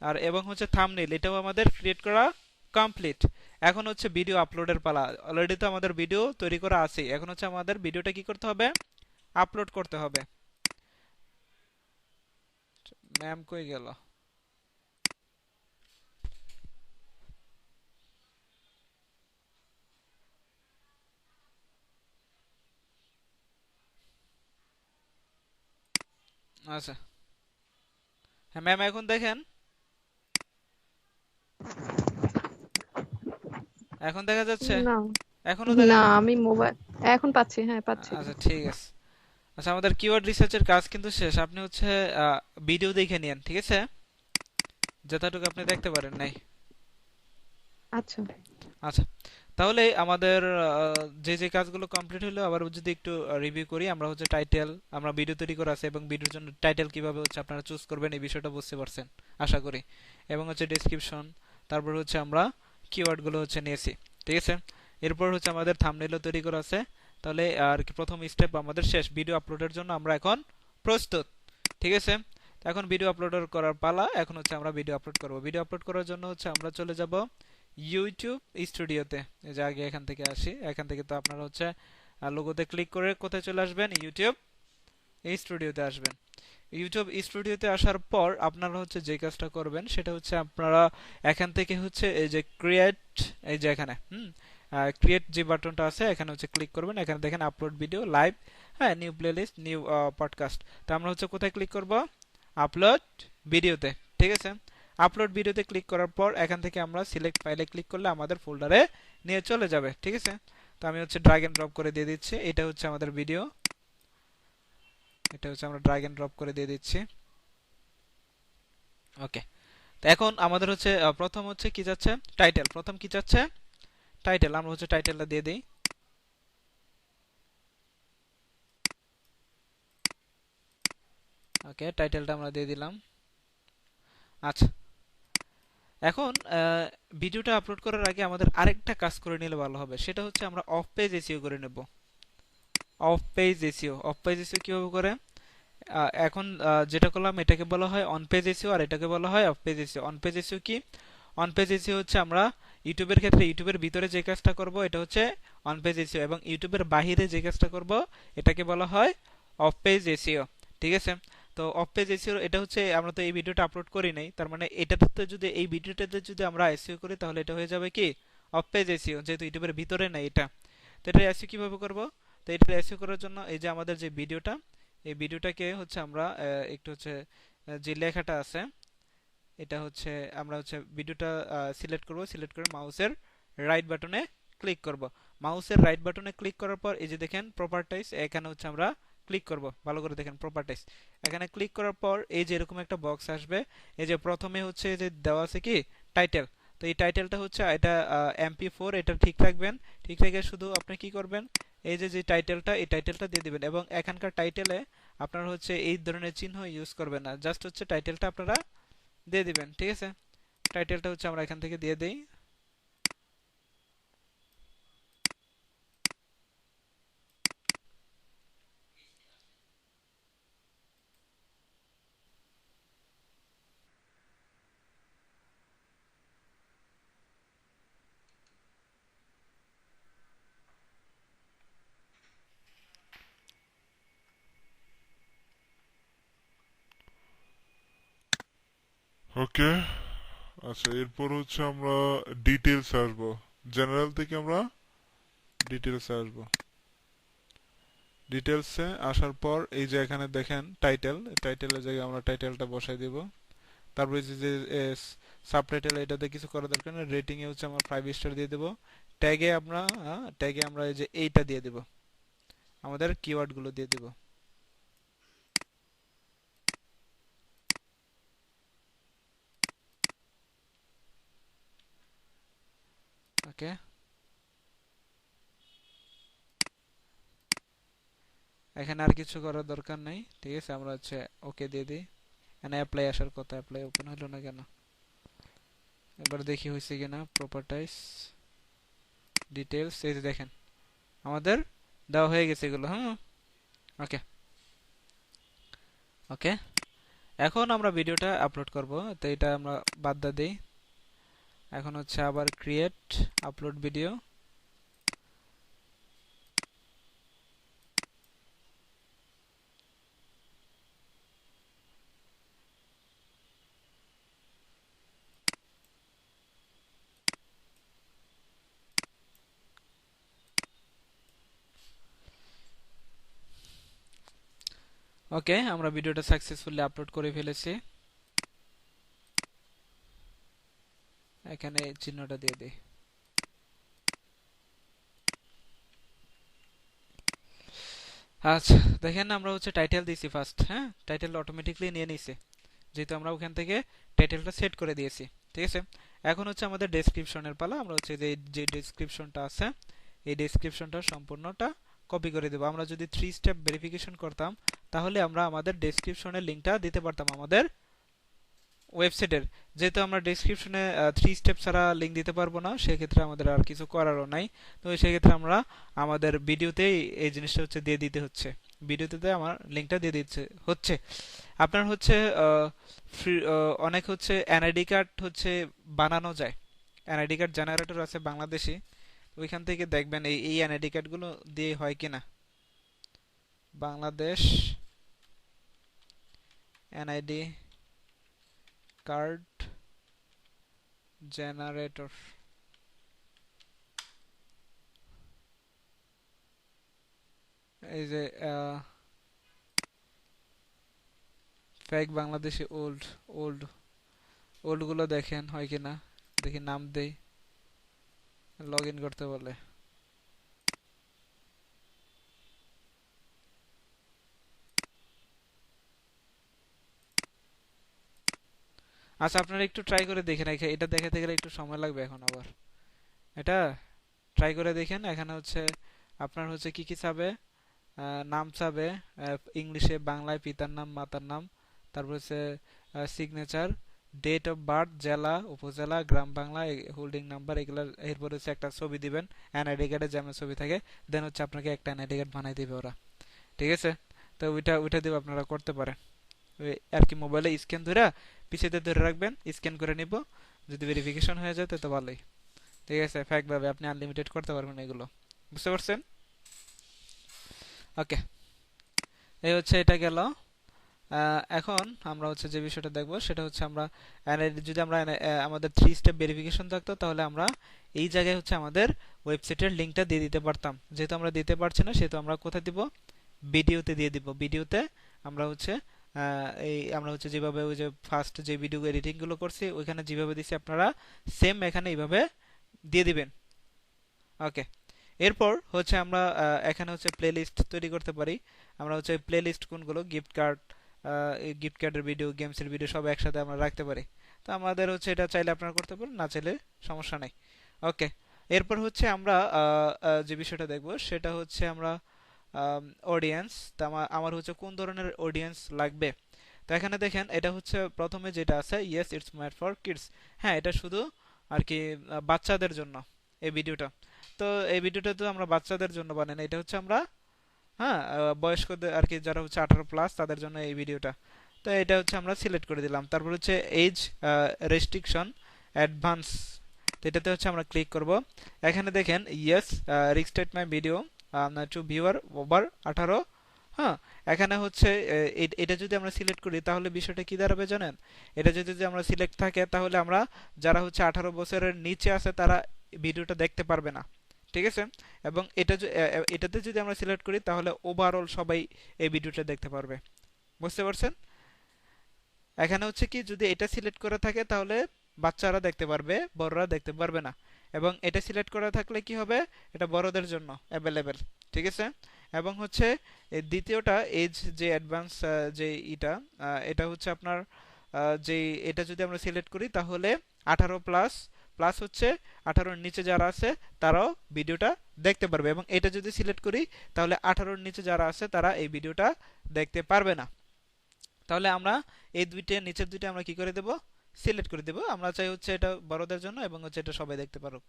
আর এবং হচ্ছে থাম্বনেইল, এটাও আমাদের ক্রিয়েট করা কমপ্লিট। এখন হচ্ছে ভিডিও আপলোডের পালা। অলরেডি তো আমাদের ভিডিও তৈরি করা আছে, এখন হচ্ছে আমাদের ভিডিওটা কি করতে হবে? আপলোড করতে হবে। ম্যাম কই গেল? আচ্ছা, হ্যাঁ ম্যাম, এখন দেখেন, এখন দেখা যাচ্ছে? না, এখনো না, দেখেন? আমি মোবাইল এখন পাচ্ছি, হ্যাঁ পাচ্ছি। আচ্ছা ঠিক আছে। আচ্ছা, আমাদের কিওয়ার্ড রিসার্চের কাজ কিন্তু শেষ। আপনি হচ্ছে ভিডিও দেখে নিন, ঠিক আছে, যতটুকু আপনি দেখতে পারেন নাই। আচ্ছা। আচ্ছা, তাহলে আমাদের যে যে কাজগুলো কমপ্লিট হলো, আবার যদি একটু রিভিউ করি। আমরা হচ্ছে টাইটেল, আমরা ভিডিও তৈরি করা আছে, এবং ভিডিওর জন্য টাইটেল কিভাবে হচ্ছে আপনারা চুজ করবেন এই বিষয়টা বুঝতে পারছেন আশা করি। এবং হচ্ছে ডেসক্রিপশন, তারপর হচ্ছে আমরা কিওয়ার্ডগুলো হচ্ছে নিয়েছি, ঠিক আছে। এরপর হচ্ছে আমাদের থাম্বনেইলও তৈরি করা আছে। তাহলে আর কি, প্রথম স্টেপ আমাদের শেষ। ভিডিও আপলোডের জন্য আমরা এখন প্রস্তুত, ঠিক আছে। তো এখন ভিডিও আপলোড করার পালা। এখন হচ্ছে আমরা ভিডিও আপলোড করব। ভিডিও আপলোড করার জন্য হচ্ছে আমরা চলে যাব ইউটিউব স্টুডিওতে। এই যে আগে এখান থেকে আসি, এখান থেকে তো আপনারা হচ্ছে লোগোতে ক্লিক করে কোথায় চলে আসবেন? ইউটিউব স্টুডিওতে আসবেন। ইউটিউব স্টুডিওতে আসার পর আপনারা হচ্ছে যে কাজটা করবেন সেটা হচ্ছে আপনারা এখান থেকে হচ্ছে এই যে ক্রিয়েট, এই যে এখানে ক্রিয়েট যে বাটনটা আছে এখানে হচ্ছে ক্লিক করবেন। এখানে দেখেন আপলোড ভিডিও লাইভ, হ্যাঁ, নিউ প্লেলিস্ট, নিউ পডকাস্ট। তো আমরা হচ্ছে কোথায় ক্লিক করব? আপলোড ভিডিওতে, ঠিক আছে। আপলোড ভিডিওতে ক্লিক করার পর এখান থেকে আমরা সিলেক্ট ফাইলে ক্লিক করলে আমাদের ফোল্ডারে নিয়ে চলে যাবে, ঠিক আছে। তো আমি হচ্ছে ড্র্যাগ এন্ড ড্রপ করে দিয়ে দিচ্ছি। এটা হচ্ছে আমাদের ভিডিও, এটা হচ্ছে আমরা ড্র্যাগ এন্ড ড্রপ করে দিয়ে দিচ্ছি। ওকে, তো এখন আমাদের হচ্ছে প্রথম হচ্ছে কি যাচ্ছে? টাইটেল। প্রথম কি যাচ্ছে? টাইটেল। আমরা হচ্ছে টাইটেলটা দিয়ে দিই। ওকে, টাইটেলটা আমরা দিয়ে দিলাম। আচ্ছা, এখন ভিডিওটা আপলোড করার আগে আমাদের আরেকটা কাজ করে নিলে ভালো হবে। সেটা হচ্ছে আমরা অফ পেজ এসইও করে নেব। Of page SEO, of page SEO কিভাবে করে? এখন যেটা করলাম এটাকে বলা হয় অন পেজ এসইও, আর এটাকে বলা হয় of page SEO. On page SEO কি? অন পেজ এসইও হচ্ছে আমরা ইউটিউবের ক্ষেত্রে ইউটিউবের ভিতরে যে কাজটা করব এটা হচ্ছে অন পেজ এসইও, এবং ইউটিউবের বাইরে যে কাজটা করব এটাকে বলা হয় অফ পেজ এসইও, ঠিক আছে। তো অফ পেজ এসইও এটা হচ্ছে, আমরা তো এই ভিডিওটা আপলোড করি নাই, তার মানে এটাতে যদি, এই ভিডিওটাতে যদি আমরা এসইও করি তাহলে এটা হয়ে যাবে কি? অফ পেজ এসইও, যেহেতু ইউটিউবের ভিতরে নাই এটা। তো এটা এসইও কিভাবে করব? তো এটা এসইও করার জন্য এই যে আমাদের যে ভিডিওটা, এই ভিডিওটাকে হচ্ছে আমরা একটু হচ্ছে যে লেখাটা আছে এটা হচ্ছে আমরা হচ্ছে ভিডিওটা সিলেক্ট করব, সিলেক্ট করে মাউসের রাইট বাটনে ক্লিক করব। মাউসের রাইট বাটনে ক্লিক করার পর এই যে দেখেন প্রপার্টাইজ, এখানে হচ্ছে আমরা ক্লিক করব। ভালো করে দেখেন প্রপার্টাইজ, এখানে ক্লিক করার পর এই যে এরকম একটা বক্স আসবে। এই যে প্রথমে হচ্ছে যে দেওয়া আছে কি টাইটেল, তো এই টাইটেলটা হচ্ছে এটা MP4, এটা ঠিক রাখবেন। ঠিক রেখে শুধু আপনি কি করবেন, এই যে যে টাইটেলটা, এই টাইটেলটা দিয়ে দিবেন। এবং এখানকার টাইটেলে আপনারা হচ্ছে এই ধরনের চিহ্ন ইউজ করবেন না, জাস্ট হচ্ছে টাইটেলটা আপনারা দিয়ে দিবেন। ঠিক আছে, টাইটেলটা হচ্ছে আমরা এখান থেকে দিয়ে দেই। ওকে, আচ্ছা এরপর হচ্ছে আমরা ডিটেলস আসবো। জেনারেল থেকে আমরা ডিটেলসে আসবো। ডিটেলসে আসার পর এই যে এখানে দেখেন টাইটেল, টাইটেলের জায়গায় আমরা টাইটেলটা বসাই দিব। তারপর এই যে সাবটাইটেল, এটাতে কিছু করার দরকার নেই। রেটিং এ হচ্ছে আমরা 5 স্টার দিয়ে দেব। ট্যাগে আমরা এই যে এইটা দিয়ে দেব, আমাদের কিওয়ার্ড গুলো দিয়ে দেব। ওকে, এখানে আর কিছু করার দরকার নেই। ঠিক আছে, আমরা হচ্ছে ওকে দিয়ে দিই। এখানে অ্যাপ্লাই আসার কথা, অ্যাপ্লাই ওপেন হলো না কেন? এবার দেখি হয়েছে কিনা। প্রপার্টাইজ, ডিটেলস, এই যে দেখেন আমাদের দেওয়া হয়ে গেছে এগুলো। হ্যাঁ, ওকে ওকে। এখন আমরা ভিডিওটা আপলোড করব, তো এটা আমরা বাদ দিই। এখন হচ্ছে আবার ক্রিয়েট আপলোড ভিডিও। ওকে, আমরা ভিডিওটা সাকসেসফুলি আপলোড করে ফেলেছি। এখানে চিহ্নটা দিয়ে দিই। আচ্ছা দেখেন, আমরা হচ্ছে টাইটেল দিয়েছি ফার্স্ট। হ্যাঁ, টাইটেল অটোমেটিকলি নিয়ে নিছে, যেহেতু আমরা ওখান থেকে টাইটেলটা সেট করে দিয়েছি। ঠিক আছে, এখন হচ্ছে আমাদের ডেসক্রিপশনের পালা। আমরা হচ্ছে যে ডেসক্রিপশনটা আছে, এই ডেসক্রিপশনটা সম্পূর্ণটা কপি করে দেবো। আমরা যদি 3 স্টেপ ভেরিফিকেশন করতাম, তাহলে আমরা আমাদের ডেসক্রিপশনের লিঙ্কটা দিতে পারতাম আমাদের ওয়েবসাইটের। যেহেতু আমরা ডেসক্রিপশনে 3 স্টেপ ছাড়া লিঙ্ক দিতে পারবো না, সেক্ষেত্রে আমাদের আর কিছু করারও নাই। তো সেক্ষেত্রে আমরা আমাদের ভিডিওতেই এই জিনিসটা হচ্ছে দিয়ে দিতে হচ্ছে। ভিডিওতে আমার লিঙ্কটা দিয়ে দিচ্ছে হচ্ছে। আপনার হচ্ছে অনেক হচ্ছে এনআইডি কার্ড হচ্ছে বানানো যায়। এনআইডি কার্ড জেনারেটর আছে বাংলাদেশি, ওইখান থেকে দেখবেন এই এনআইডি কার্ডগুলো দিয়ে হয় কিনা। বাংলাদেশ এনআইডি কার্ড জেনারেটর, এই যে fake Bangladeshi old old old গুলো দেখেন হয় কিনা। দেখি নাম দেই, লগ ইন করতে বলে। আচ্ছা আপনারা একটু ট্রাই করে দেখেন, এটা দেখাতে গেলে একটু সময় লাগবে। এখন আবার এটা ট্রাই করে দেখেন। এখানে হচ্ছে আপনার হচ্ছে কি কি চাবে, নাম চাবে ইংলিশে, বাংলায় পিতার নাম মাতার নাম, তারপর হচ্ছে সিগনেচার, ডেট অফ বার্থ, জেলা উপজেলা গ্রাম বাংলা, হোল্ডিং নাম্বার, এগুলো। এরপর হচ্ছে একটা ছবি দিবেন, এনআইডি কার্ডে যেমন ছবি থাকে, দেন হচ্ছে আপনাকে একটা এনআইডি কার্ড বানাই দিবে ওরা। ঠিক আছে, তো ওইটা দিয়ে আপনারা করতে পারেন। ওই আর কি, মোবাইলে স্ক্যান ধরে পিছিয়ে ধরে রাখবেন, স্ক্যান করে নিব। যদি ভেরিফিকেশন হয়ে যায় তো ভালোই। ঠিক আছে, ফ্যাক ভাবে আপনি আনলিমিটেড করতে পারবেন এগুলো। বুঝতে পারছেন? ওকে, এই হচ্ছে এটা গেল। এখন আমরা হচ্ছে যে বিষয়টা দেখব সেটা হচ্ছে আমরা যদি আমরা আমাদের 3 স্টেপ ভেরিফিকেশন থাকতো, তাহলে আমরা এই জায়গায় হচ্ছে আমাদের ওয়েবসাইটের লিংকটা দিয়ে দিতে পারতাম। যেহেতু আমরা দিতে পারছি না, সেহেতু আমরা কোথায় দিব, ভিডিওতে দিয়ে দিব। ভিডিওতে আমরা হচ্ছে এই আমরা হচ্ছে যেভাবে ওই যে ফার্স্ট যে ভিডিও এডিটিং গুলো করছি ওইখানে যেভাবে দিছি আপনারা সেম এখানে এইভাবে দিয়ে দিবেন। ওকে, এরপর হচ্ছে আমরা এখানে হচ্ছে প্লেলিস্ট তৈরি করতে পারি। আমরা হচ্ছে প্লেলিস্ট কোনগুলো গিফট কার্ড, গিফট কার্ডের ভিডিও, গেমসের ভিডিও সব একসাথে আমরা রাখতে পারি। তো আমাদের হচ্ছে এটা চাইলে আপনারা করতে পারেন, না চাইলে সমস্যা নেই। ওকে, এরপর হচ্ছে আমরা যে বিষয়টা দেখব সেটা হচ্ছে আমরা অডিয়েন্স। তা আমার হচ্ছে কোন ধরনের অডিয়েন্স লাগবে। তো এখানে দেখেন এটা হচ্ছে প্রথমে যেটা আছে yes it's made for kids. হ্যাঁ, এটা শুধু আর কি বাচ্চাদের জন্য এই ভিডিওটা। তো এই ভিডিওটা তো আমরা বাচ্চাদের জন্য বানাই না, এটা হচ্ছে আমরা হ্যাঁ বয়স্কদের আর কি যারা হচ্ছে 18+ তাদের জন্য এই ভিডিওটা। তো এটা হচ্ছে আমরা সিলেক্ট করে দিলাম। তারপর হচ্ছে এজ রেস্ট্রিকশন অ্যাডভান্স, তো এটাতে হচ্ছে আমরা ক্লিক করব। এখানে দেখেন yes restrict my video to viewer over 18। হ্যাঁ, এখানে হচ্ছে এটা যদি আমরা সিলেক্ট করি তাহলে বিষয়টা কি দাঁড়াবে জানেন? এটা যদি আমরা সিলেক্ট থাকে তাহলে আমরা যারা হচ্ছে 18 বছরের নিচে আছে তারা ভিডিওটা দেখতে পারবে না, ঠিক আছে? এবং এটাতে যদি আমরা সিলেক্ট করি তাহলে ওভারঅল সবাই এই ভিডিওটা দেখতে পারবে। বুঝতে পারছেন? এখানে হচ্ছে কি যদি এটা সিলেক্ট করা থাকে তাহলে বাচ্চারা দেখতে পারবে, বড়রা দেখতে পারবে না। এবং এটা সিলেক্ট করা থাকলে কি হবে, এটা বড়দের জন্য অ্যাভেলেবেল, ঠিক আছে? এবং হচ্ছে এই দ্বিতীয়টা এজ যে অ্যাডভান্স যে এটা হচ্ছে আপনার যে এটা যদি আমরা সিলেক্ট করি তাহলে 18+ প্লাস হচ্ছে 18-র নিচে যারা আছে তারাও ভিডিওটা দেখতে পারবে। এবং এটা যদি সিলেক্ট করি তাহলে 18-র নিচে যারা আছে তারা এই ভিডিওটা দেখতে পারবে না। তাহলে আমরা এই নিচের দুইটা আমরা কি করে দেব, সিলেক্ট করে দেব। আমরা চাই হচ্ছে এটা বড়দের জন্য এবং হচ্ছে এটা সবাই দেখতে পারুক,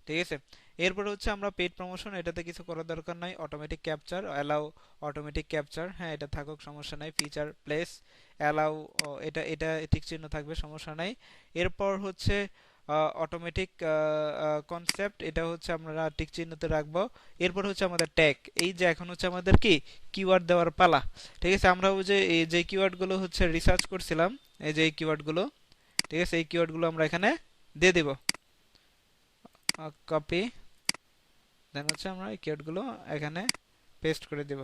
ঠিক আছে? এরপর হচ্ছে আমরা পেইড প্রমোশন, এটাতে কিছু করার দরকার নাই। Automatic capture, allow automatic capture, হ্যাঁ এটা থাকুক সমস্যা নাই। ফিচার প্লেস অ্যালাউ, এটা এটা ঠিক চিহ্ন থাকবে সমস্যা নাই। এরপর হচ্ছে অটোমেটিক কনসেপ্ট, এটা হচ্ছে আমরা টিক চিহ্নতে রাখবো। এরপর হচ্ছে আমাদের ট্যাগ, এই যে এখন হচ্ছে আমাদের কি কিওয়ার্ড দেওয়ার পালা, ঠিক আছে? আমরা ওই যে এই যে কিওয়ার্ডগুলো হচ্ছে রিসার্চ করছিলাম, এই যে এই কিওয়ার্ডগুলো, ঠিক আছে? এই কিওয়ার্ডগুলো আমরা এখানে দিয়ে দিব। কপি, দেন হচ্ছে আমরা এই কিওয়ার্ডগুলো এখানে পেস্ট করে দিব।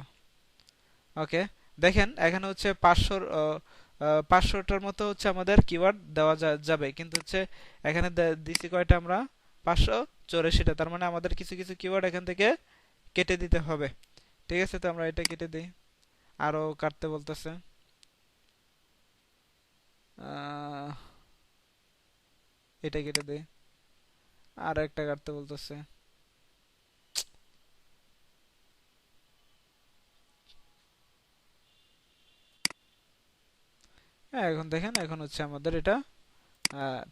ওকে, দেখেন এখানে হচ্ছে 500টার মতো হচ্ছে আমাদের কিওয়ার্ড দেওয়া যাবে, কিন্তু হচ্ছে এখানে দিছি কয়টা আমরা, 584টা। তার মানে আমাদের কিছু কিছু কিওয়ার্ড এখান থেকে কেটে দিতে হবে, ঠিক আছে? তো আমরা এটা কেটে দিই। আরো কাটতে বলতেছে, এটা কেটে দিই। আর একটা কাটতে বলতেছে, হ্যাঁ এখন দেখেন এখন হচ্ছে আমাদের এটা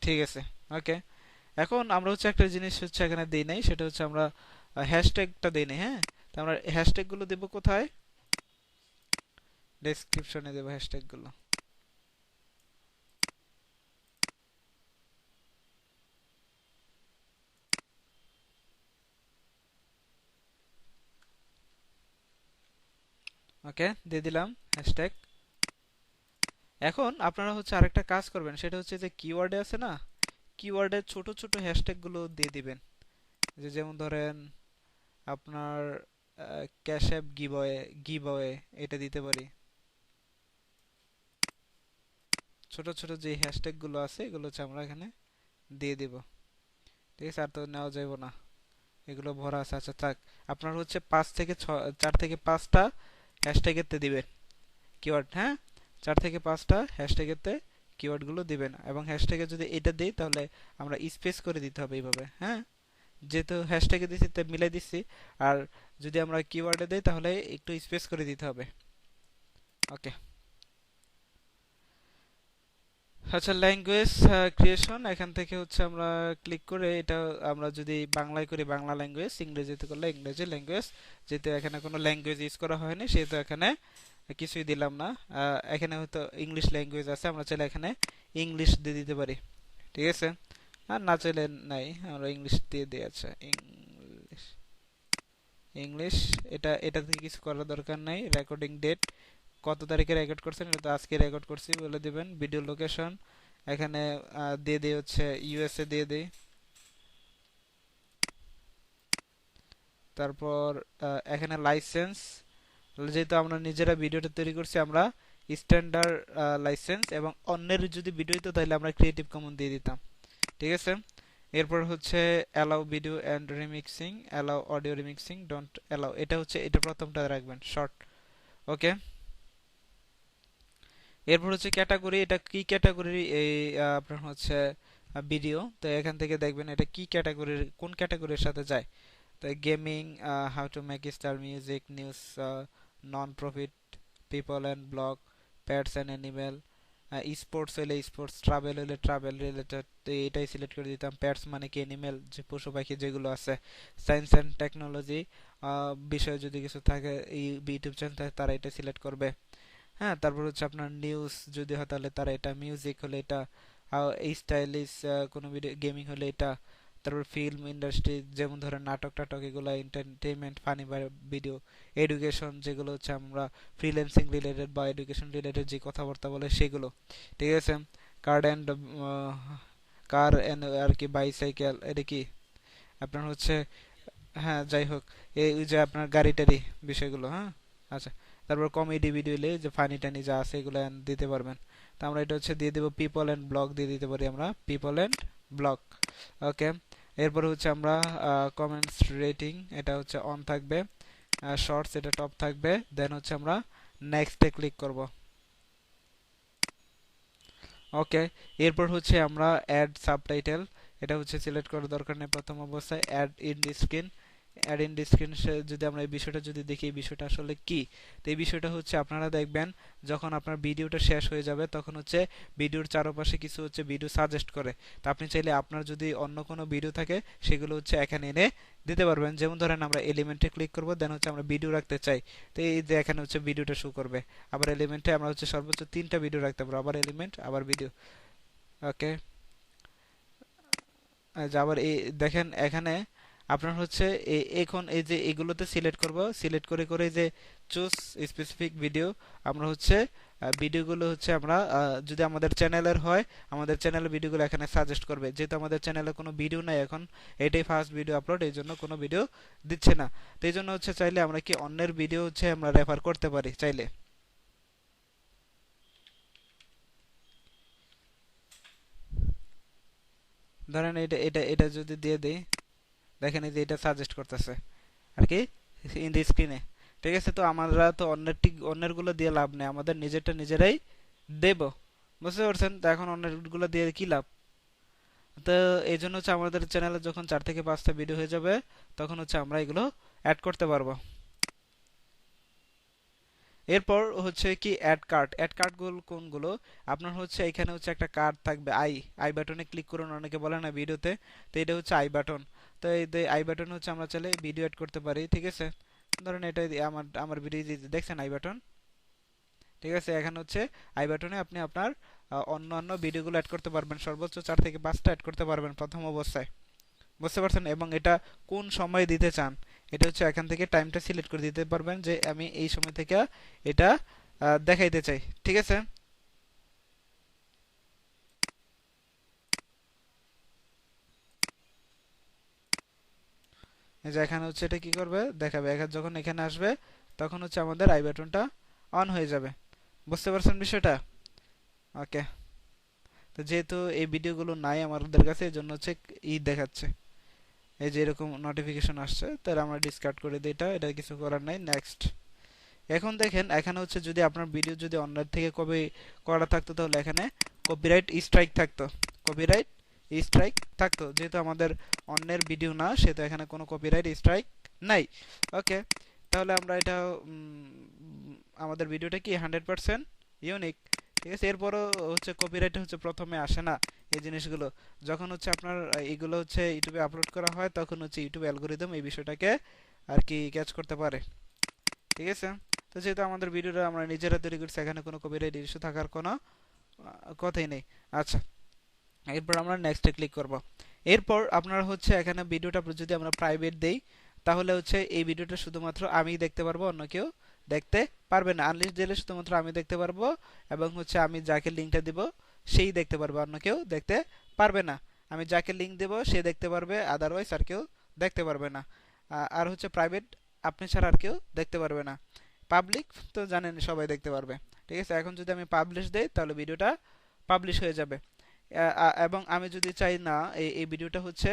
ঠিক আছে। ওকে, এখন আমরা হচ্ছে একটা জিনিস হচ্ছে এখানে দেই নাই, সেটা হচ্ছে আমরা হ্যাশট্যাগটা দেই নাই। হ্যাঁ, তো আমরা হ্যাশট্যাগ গুলো দেব কোথায়, ডেসক্রিপশনে দেব হ্যাশট্যাগ গুলো। ওকে, দিয়ে দিলাম হ্যাশট্যাগ। এখন আপনারা হচ্ছে আরেকটা কাজ করবেন, সেটা হচ্ছে যে কিওয়ার্ডে আছে না, কিওয়ার্ডে ছোট ছোট হ্যাশট্যাগ গুলো দিয়ে দিবেন। যেমন ধরেন আপনার ক্যাশ অ্যাপ গিভঅ্যাওয়ে এটা দিতে পারি। ছোট ছোট যে হ্যাশট্যাগ গুলো আছে এগুলো হচ্ছে আমরা এখানে দিয়ে দিব, ঠিক আছে? আর তো নেওয়া যাবে না, এগুলো ভরা আছে। আচ্ছা থাক, আপনার হচ্ছে 4 থেকে 5টা হ্যাশট্যাগেতে দিবেন কিওয়ার্ড। হ্যাঁ, 4 থেকে 5টা হ্যাশট্যাগেতে কিওয়ার্ড গুলো দিবেন। এবং হ্যাশট্যাগে যদি এটা দেই তাহলে আমরা স্পেস করে দিতে হবে এইভাবে। হ্যাঁ, যেহেতু হ্যাশট্যাগে দিছি তাই মিলাই দিচ্ছি, আর যদি আমরা কিওয়ার্ডে দেই তাহলে একটু স্পেস করে দিতে হবে। ওকে, আচ্ছা ল্যাঙ্গুয়েজ ক্রিয়েশন, এখান থেকে হচ্ছে আমরা ক্লিক করে এটা আমরা যদি বাংলায় করি বাংলা ল্যাঙ্গুয়েজ, ইংরেজিতে করলে ইংরেজি ল্যাঙ্গুয়েজ। যেহেতু এখানে কোনো ল্যাঙ্গুয়েজ ইউজ করা হয়নি সেহেতু এখানে কিছুই দিলাম না। এখানে হয়তো ইংলিশ ল্যাঙ্গুয়েজ আছে, আমরা চাইলে এখানে ইংলিশ দিয়ে দিতে পারি, ঠিক আছে? আর না চাইলে নাই, আমরা ইংলিশ দিয়ে দিই। আচ্ছা ইংলিশ, ইংলিশ এটাতে কিছু করার দরকার নাই। রেকর্ডিং ডেট, কত তারিখে রেকর্ড করছেন, এটা তো আজকে রেকর্ড করছি বলে দিবেন। ভিডিও লোকেশন এখানে দিয়ে দিই হচ্ছে ইউএসএ দিয়ে দিই। তারপর এখানে লাইসেন্স, যেহেতু আমরা নিজেরা ভিডিওটা তৈরি করছি আমরা স্ট্যান্ডার্ড লাইসেন্স, এবং অন্যের যদি ভিডিও হতো তাহলে আমরা ক্রিয়েটিভ কমন দিয়ে দিতাম। ঠিক আছে, এরপর হচ্ছে allow video and remixing, allow audio remixing, don't allow, এটা হচ্ছে এটা প্রথমটা রাখবেন শর্ট। ওকে, এরপর হচ্ছে ক্যাটাগরি, এটা কি ক্যাটাগরি, এই আপনার হচ্ছে ভিডিও, তো এখান থেকে দেখবেন এটা কি ক্যাটাগরির, কোন ক্যাটাগরির সাথে যায়। তো gaming, how to make star, music, news, non profit, people and blog, pants and animal, sports হলে স্পোর্টস, ট্রাভেল হলে ট্রাভেল রিলেটেড, তো এটাই সিলেক্ট করে দিতাম। প্যাটস মানে কি অ্যানিমেল, যে পশু পাখি যেগুলো আছে। সায়েন্স অ্যান্ড টেকনোলজি বিষয়ে যদি কিছু থাকে, এই ইউটিউব চ্যানেল থাকে তারা এটা সিলেক্ট করবে। হ্যাঁ, তারপর হচ্ছে আপনার নিউজ যদি হয় তাহলে তারা এটা, মিউজিক হলে এটা, এই স্টাইলিশ কোনো ভিডিও, গেমিং হলে এটা। তারপর ফিল্ম ইন্ডাস্ট্রি যেমন ধরেন নাটক টাটক, এগুলো এন্টারটেইনমেন্ট ফানি ভিডিও। এডুকেশন যেগুলো হচ্ছে আমরা ফ্রিল্যান্সিং রিলেটেড বা এডুকেশন রিলেটেড যে কথাবার্তা বলে সেগুলো। ঠিক আছে, কার অ্যান্ড কার অ্যান্ড আর কি বাইসাইকেল, এটা কি আপনার হচ্ছে, হ্যাঁ যাই হোক, এই যে আপনার গাড়ি টাড়ি বিষয়গুলো। হ্যাঁ, আচ্ছা, তারপর কমেডি ভিডিও হলে যে ফানি টানি যা আছে এগুলো দিতে পারবেন। তো আমরা এটা হচ্ছে দিয়ে দেবো পিপল অ্যান্ড ব্লগ দিয়ে দিতে পারি আমরা, পিপল অ্যান্ড ব্লগ। ওকে, এরপর হচ্ছে আমরা কমেন্টস রেটিং, এটা হচ্ছে অন থাকবে। শর্টস এটা টপ থাকবে। দেন হচ্ছে আমরা নেক্সটে ক্লিক করব। ওকে, এরপর হচ্ছে আমরা অ্যাড সাবটাইটেল, এটা হচ্ছে সিলেক্ট করার দরকার নেই প্রথম অবস্থায়। Ad in screen, ad in screen যদি আমরা এই বিষয়টা যদি দেখি, এই বিষয়টা আসলে কি, তো এই বিষয়টা হচ্ছে আপনারা দেখবেন যখন আপনার ভিডিওটা শেষ হয়ে যাবে তখন হচ্ছে ভিডিওর চারপাশে কিছু হচ্ছে ভিডিও সাজেস্ট করে। তো আপনি চাইলে আপনার যদি অন্য কোনো ভিডিও থাকে সেগুলো হচ্ছে এখানে এনে দিতে পারবেন। যেমন ধরেন আমরা এলিমেন্টে ক্লিক করব, দেন হচ্ছে আমরা ভিডিও রাখতে চাই, তো এই যে এখানে হচ্ছে ভিডিওটা শো করবে। আবার এলিমেন্টে আমরা হচ্ছে সর্বোচ্চ 3টা ভিডিও রাখতে পারবো, আবার এলিমেন্ট আবার ভিডিও। ওকে, আবার এই দেখেন এখানে আপনার হচ্ছে এখন এই যে এগুলোতে সিলেক্ট করব, সিলেক্ট করে করে যে চুজ স্পেসিফিক ভিডিও, আমরা হচ্ছে ভিডিওগুলো হচ্ছে আমরা যদি আমাদের চ্যানেলের হয় আমাদের চ্যানেলের ভিডিওগুলো এখানে সাজেস্ট করবে। যেহেতু আমাদের চ্যানেলে কোনো ভিডিও নাই এখন, এটাই ফার্স্ট ভিডিও আপলোড, এই জন্য কোনো ভিডিও দিচ্ছে না। তো এই জন্য হচ্ছে চাইলে আমরা কি অন্যের ভিডিও হচ্ছে আমরা রেফার করতে পারি চাইলে। ধরেন এটা এটা এটা যদি দিয়ে দিই, দেখেন এই যে এটা সাজেস্ট করতেছে আর কি ইন দি স্ক্রিনে। ঠিক আছে, তো আমরা তো অন্যের গুলো দিয়ে লাভ নেই, আমাদের নিজেরটা নিজেরাই দেব। বুঝতে পারছেন? তো এখন অন্যের গুলো দিয়ে কি লাভ? তো এই জন্য হচ্ছে আমাদের চ্যানেলে যখন 4 থেকে 5টা ভিডিও হয়ে যাবে তখন হচ্ছে আমরা এগুলো অ্যাড করতে পারবো। এরপর হচ্ছে কি অ্যাড কার্ড, অ্যাড কার্ডগুলো কোনগুলো, আপনার হচ্ছে এখানে হচ্ছে একটা কার্ড থাকবে, আই বাটনে ক্লিক করুন, অনেকে বলে না ভিডিওতে, তো এটা হচ্ছে আই বাটন। তো এই আই বাটন হচ্ছে আমরা চাইলে ভিডিও অ্যাড করতে পারি। ঠিক আছে, ধরেন এটা আমার ভিডিও দেখছেন আই বাটন। ঠিক আছে, এখানে হচ্ছে আই বাটনে আপনি আপনার অন্যান্য ভিডিওগুলো অ্যাড করতে পারবেন, সর্বোচ্চ 4 থেকে 5টা অ্যাড করতে পারবেন প্রথম অবস্থায়। বুঝতে পারছেন? এবং এটা কোন সময় দিতে চান এটা হচ্ছে এখান থেকে টাইমটা সিলেক্ট করে দিতে পারবেন যে আমি এই সময় থেকে এটা দেখাইতে চাই। ঠিক আছে, এই যে এখানে হচ্ছে এটা কি করবে দেখাবে, এখন যখন এখানে আসবে তখন হচ্ছে আমাদের আই বাটনটা অন হয়ে যাবে। বুঝতে পারছেন বিষয়টা? ওকে, তো যেহেতু এই ভিডিওগুলো নাই আমাদের কাছে এজন্য হচ্ছে দেখাচ্ছে, এই যে এরকম নোটিফিকেশন আসছে, তাহলে আমরা ডিসকার্ড করে দিই, এটা কিছু করার নাই। নেক্সট, এখন দেখেন এখানে হচ্ছে যদি আপনার ভিডিও যদি অন্যের থেকে কপি করা থাকতো তাহলে এখানে কপিরাইট স্ট্রাইক থাকতো, কপিরাইট স্ট্রাইক থাকতো। যেহেতু আমাদের অন্যের ভিডিও না সেহেতু এখানে কোনো কপিরাইট স্ট্রাইক নাই। ওকে, তাহলে আমরা এটা আমাদের ভিডিওটা কি 100% ইউনিক। ঠিক আছে, এরপরও হচ্ছে কপিরাইট হচ্ছে প্রথমে আসে না এই জিনিসগুলো, যখন হচ্ছে আপনার এগুলো হচ্ছে ইউটিউবে আপলোড করা হয় তখন হচ্ছে ইউটিউব অ্যালগোরিদম এই বিষয়টাকে আর কি ক্যাচ করতে পারে। ঠিক আছে, তো যেহেতু আমাদের ভিডিওটা আমরা নিজেরা তৈরি করছি এখানে কোনো কপিরাইট ইস্যু থাকার কোনো কথাই নেই। আচ্ছা, এরপর আমরা নেক্সটে ক্লিক করব। এরপর আপনারা হচ্ছে এখানে ভিডিওটা যদি আমরা প্রাইভেট দেই তাহলে হচ্ছে এই ভিডিওটা শুধুমাত্র আমিই দেখতে পারবো, অন্য কেউ দেখতে পারবে না। আনলিস্ট দিলে শুধুমাত্র আমি দেখতে পারবো এবং হচ্ছে আমি যাকে লিঙ্কটা দিব সেই দেখতে পারবে, অন্য কেউ দেখতে পারবে না। আমি যাকে লিঙ্ক দেব সে দেখতে পারবে, আদারওয়াইজ আর কেউ দেখতে পারবে না। আর হচ্ছে প্রাইভেট আপনি ছাড়া আর কেউ দেখতে পারবে না। পাবলিক তো জানেন সবাই দেখতে পারবে। ঠিক আছে, এখন যদি আমি পাবলিশ দেই তাহলে ভিডিওটা পাবলিশ হয়ে যাবে। এবং আমি যদি চাই না এই ভিডিওটা হচ্ছে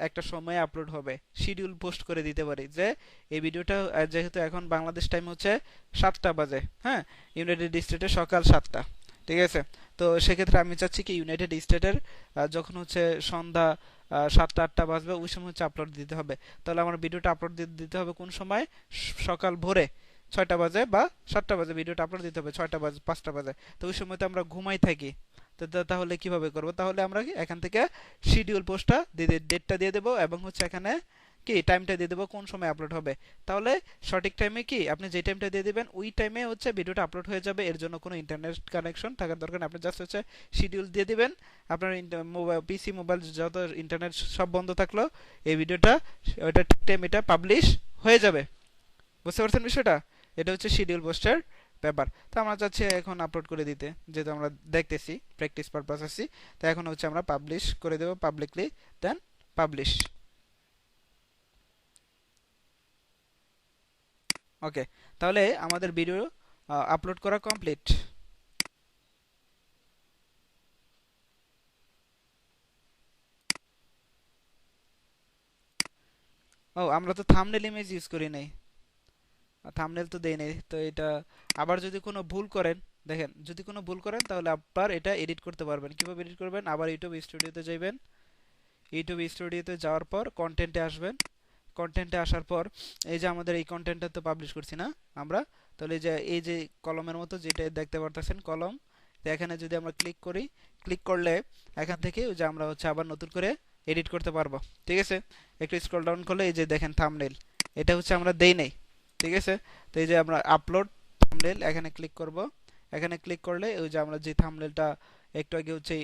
একটা সময়ে আপলোড হবে, শিডিউল পোস্ট করে দিতে পারি যে এই ভিডিওটা যেহেতু এখন বাংলাদেশ টাইম হচ্ছে 7টা বাজে, হ্যাঁ, ইউনাইটেড স্টেটে সকাল 7টা, ঠিক আছে। তো সেক্ষেত্রে আমি চাচ্ছি কি ইউনাইটেড স্টেটের যখন হচ্ছে সন্ধ্যা 7টা 8টা বাজবে ওই সময় হচ্ছে আপলোড দিতে হবে। তাহলে আমার ভিডিওটা আপলোড দিতে হবে কোন সময়? সকাল ভোরে 6টা বাজে বা 7টা বাজে ভিডিওটা আপলোড দিতে হবে, 6টা বাজে 5টা বাজে। তো ওই সময় তো আমরা ঘুমাই থাকি। তাহলে কিভাবে করব? তাহলে আমরা কি এখান থেকে শিডিউল পোস্টটা ডেটটা দিয়ে দেবো এবং হচ্ছে এখানে কি টাইমটা দিয়ে দেবো কোন সময় আপলোড হবে। তাহলে সঠিক টাইমে কি আপনি যে টাইমটা দিয়ে দিবেন ওই টাইমে হচ্ছে ভিডিওটা আপলোড হয়ে যাবে। এর জন্য কোনো ইন্টারনেট কানেকশন থাকার দরকার নেই, আপনি জাস্ট হচ্ছে শিডিউল দিয়ে দিবেন। আপনার মোবাইল পিসি মোবাইল যত ইন্টারনেট সব বন্ধ থাকলো এই ভিডিওটা ওইটা ঠিক টাইম এটা পাবলিশ হয়ে যাবে। বুঝতে পারছেন বিষয়টা? এটা হচ্ছে শিডিউল পোস্টের ব্যাপার। তো আমরা চাচ্ছি এখন আপলোড করে দিতে, যেহেতু আমরা দেখতেছি প্র্যাকটিস পারপাস আছি। তো এখন হচ্ছে আমরা পাবলিশ করে দেব পাবলিকলি, দেন পাবলিশ। ওকে, তাহলে আমাদের ভিডিও আপলোড করা কমপ্লিট। ও, আমরা তো থাম্বনেল ইমেজ ইউজ করি নাই, থাম্বনেল তো দেই নাই। তো এটা আবার যদি কোনো ভুল করেন, দেখেন যদি কোনো ভুল করেন তাহলে আবার এটা এডিট করতে পারবেন। কিভাবে এডিট করবেন? আবার ইউটিউব স্টুডিওতে যাবেন, ইউটিউব স্টুডিওতে যাওয়ার পর কন্টেন্টে আসবেন, কন্টেন্টে আসার পর এই যে আমাদের এই কন্টেন্টটা তো পাবলিশ করছি না আমরা, তাহলে এই যে কলমের মতো যেটা দেখতে পারতেছেন কলম, তো এখানে যদি আমরা ক্লিক করি, ক্লিক করলে এখান থেকে ওই যে আমরা হচ্ছে আবার নতুন করে এডিট করতে পারবো। ঠিক আছে, একটু স্ক্রল ডাউন করলে এই যে দেখেন থাম্বনেল, এটা হচ্ছে আমরা দেই নাই। ঠিক আছে, তো এই যে আমরা আপলোড থাম্বনেল এখানে ক্লিক করব। এখানে ক্লিক করলে ওই যে আমরা যে থাম্বনেলটা একটু আগে হচ্ছে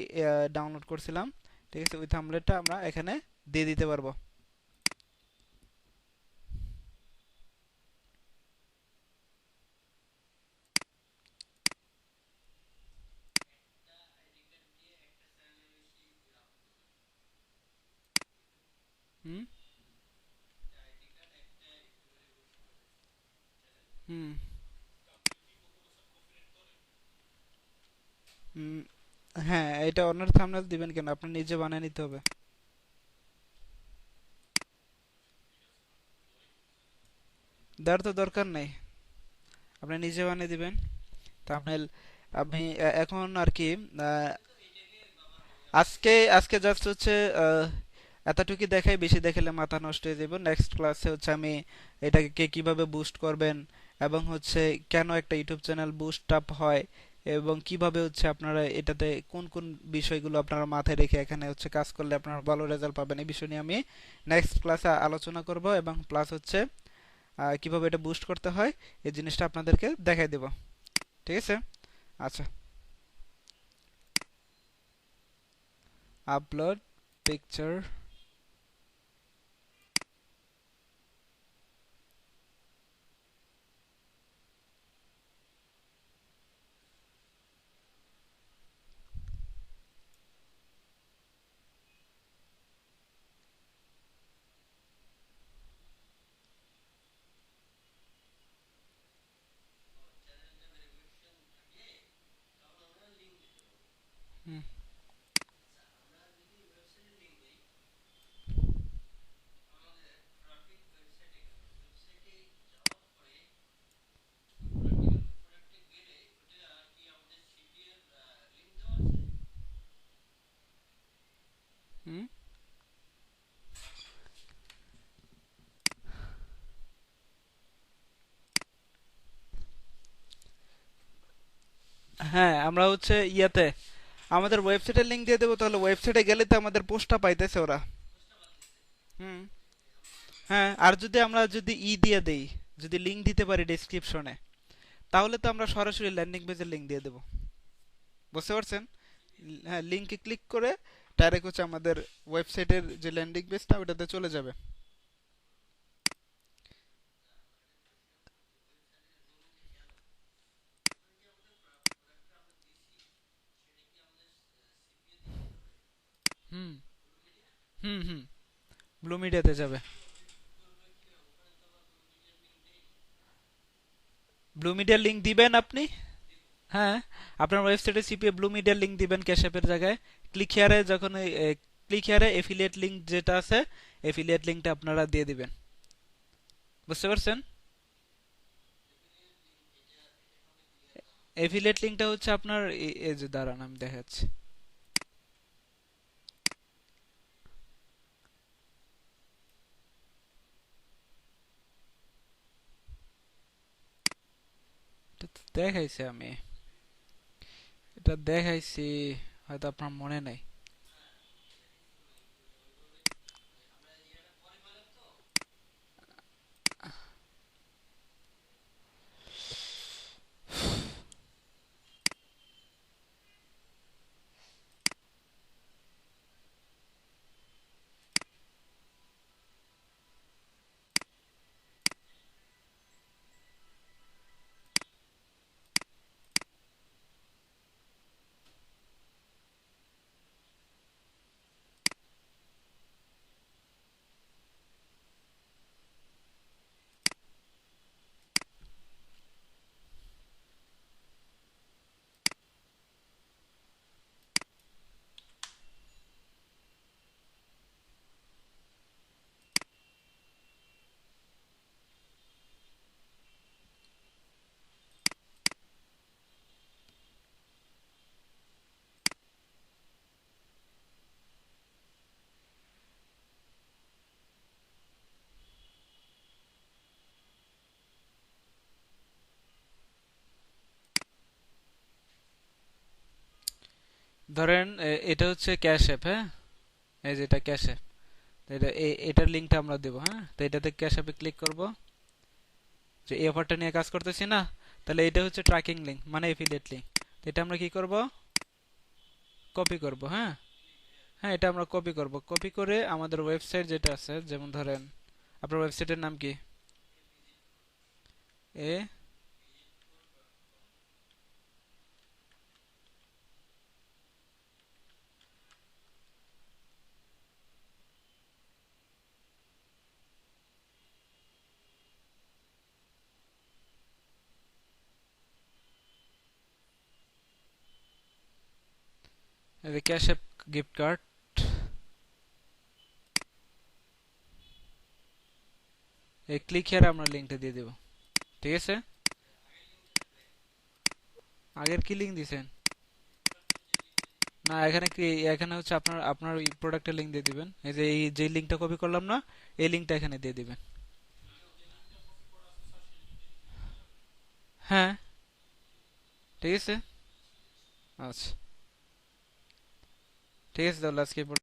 ডাউনলোড করছিলাম, ঠিক আছে, ওই থাম্বনেলটা আমরা এখানে দিয়ে দিতে পারবো। হুম হুম হুম, হ্যাঁ, এটা অন্যের থাম্বনেল দিবেন কেন? আপনার নিজে বানিয়ে নিতে হবে। দেওয়ার তো দরকার নেই, আপনি নিজে বানিয়ে দিবেন থাম্বনেল। আপনি এখন আর কি আহ, আজকে আজকে জাস্ট হচ্ছে এতটুকু দেখাই, বেশি দেখালে মাথা নষ্ট হয়ে যাবে। নেক্সট ক্লাসে হচ্ছে আমি এটাকে কিভাবে বুস্ট করবেন এবং হচ্ছে কেন একটা ইউটিউব চ্যানেল বুস্ট আপ হয় এবং কিভাবে হচ্ছে আপনারা এটাতে কোন কোন বিষয়গুলো আপনারা মাথায় রেখে এখানে হচ্ছে কাজ করলে আপনারা ভালো রেজাল্ট পাবেন, এই বিষয় নিয়ে আমি নেক্সট ক্লাসে আলোচনা করব এবং প্লাস হচ্ছে কিভাবে এটা বুস্ট করতে হয় এই জিনিসটা আপনাদেরকে দেখাই দেব। ঠিক আছে, আচ্ছা, আপলোড পিকচার। হুম হুম, হ্যাঁ, আমরা হচ্ছে ইয়াতে আমাদের ওয়েবসাইটের লিংক দিয়ে দেবো, তাহলে ওয়েবসাইটে গেলে তো আমাদের পোস্টটা পাইতেছে ওরা। হুম, হ্যাঁ, আর যদি আমরা যদি দিয়ে দেই, যদি লিংক দিতে পারি ডেসক্রিপশনে, তাহলে তো আমরা সরাসরি ল্যান্ডিং পেজের লিংক দিয়ে দেবো। বুঝতে পারছেন? হ্যাঁ, লিংকে ক্লিক করে ডাইরেক্ট হচ্ছে আমাদের ওয়েবসাইটের যে ল্যান্ডিং পেজটা ওটাতে চলে যাবে। হুম হুম হুম, ব্লু মিডিয়াতে যাবে। ব্লু মিডিয়ার লিংক দিবেন আপনি? হ্যাঁ, আপনার ওয়েবসাইটে সিপিএ ব্লু মিডিয়ার লিংক দিবেন ক্যাশ অ্যাপের জায়গায়। ক্লিক হিয়ারে যখন ক্লিক হিয়ারে এফিলিয়েট লিংক যেটা আছে, এফিলিয়েট লিংকটা আপনারা দিয়ে দিবেন। বুঝতে পারছেন? এফিলিয়েট লিংকটা হচ্ছে আপনার এই যে দাঁড়ান আমি দেখাচ্ছি। এটা তো দেখাইছি আমি, এটা দেখাইছি, হয়তো আপনার মনে নাই। ধরেন এটা হচ্ছে ক্যাশ অ্যাপ, হ্যাঁ, এই যে এটা ক্যাশ অ্যাপ। তো এটার লিংকটা আমরা দেবো, হ্যাঁ। তো এটাতে ক্যাশ অ্যাপে ক্লিক করব, যে এই অফারটা নিয়ে কাজ করতেছি না, তাহলে এটা হচ্ছে ট্র্যাকিং লিংক মানে এফিলিয়েট লিংক। তো এটা আমরা কি করব, কপি করব, হ্যাঁ। হ্যাঁ, এটা আমরা কপি করব। কপি করে আমাদের ওয়েবসাইট যেটা আছে, যেমন ধরেন আপনার ওয়েবসাইটের নাম কি, এ ক্যাশ অ্যাপ গিফট কার্ড, এই ক্লিক হিয়ারে আমরা লিংকটা দিয়ে দেব। ঠিক আছে? আগের কি লিংক দিছেন? না, এখানে কি, এখানে হচ্ছে আপনার আপনার ওই প্রোডাক্টের লিংক দিয়ে দিবেন। এই যে এই যে লিংকটা কপি করলাম না, এই লিংকটা এখানে দিয়ে দিবেন। হ্যাঁ, ঠিক আছে। আচ্ছা, ঠিক আছে, তাহলে আজকে এই পর্যন্ত।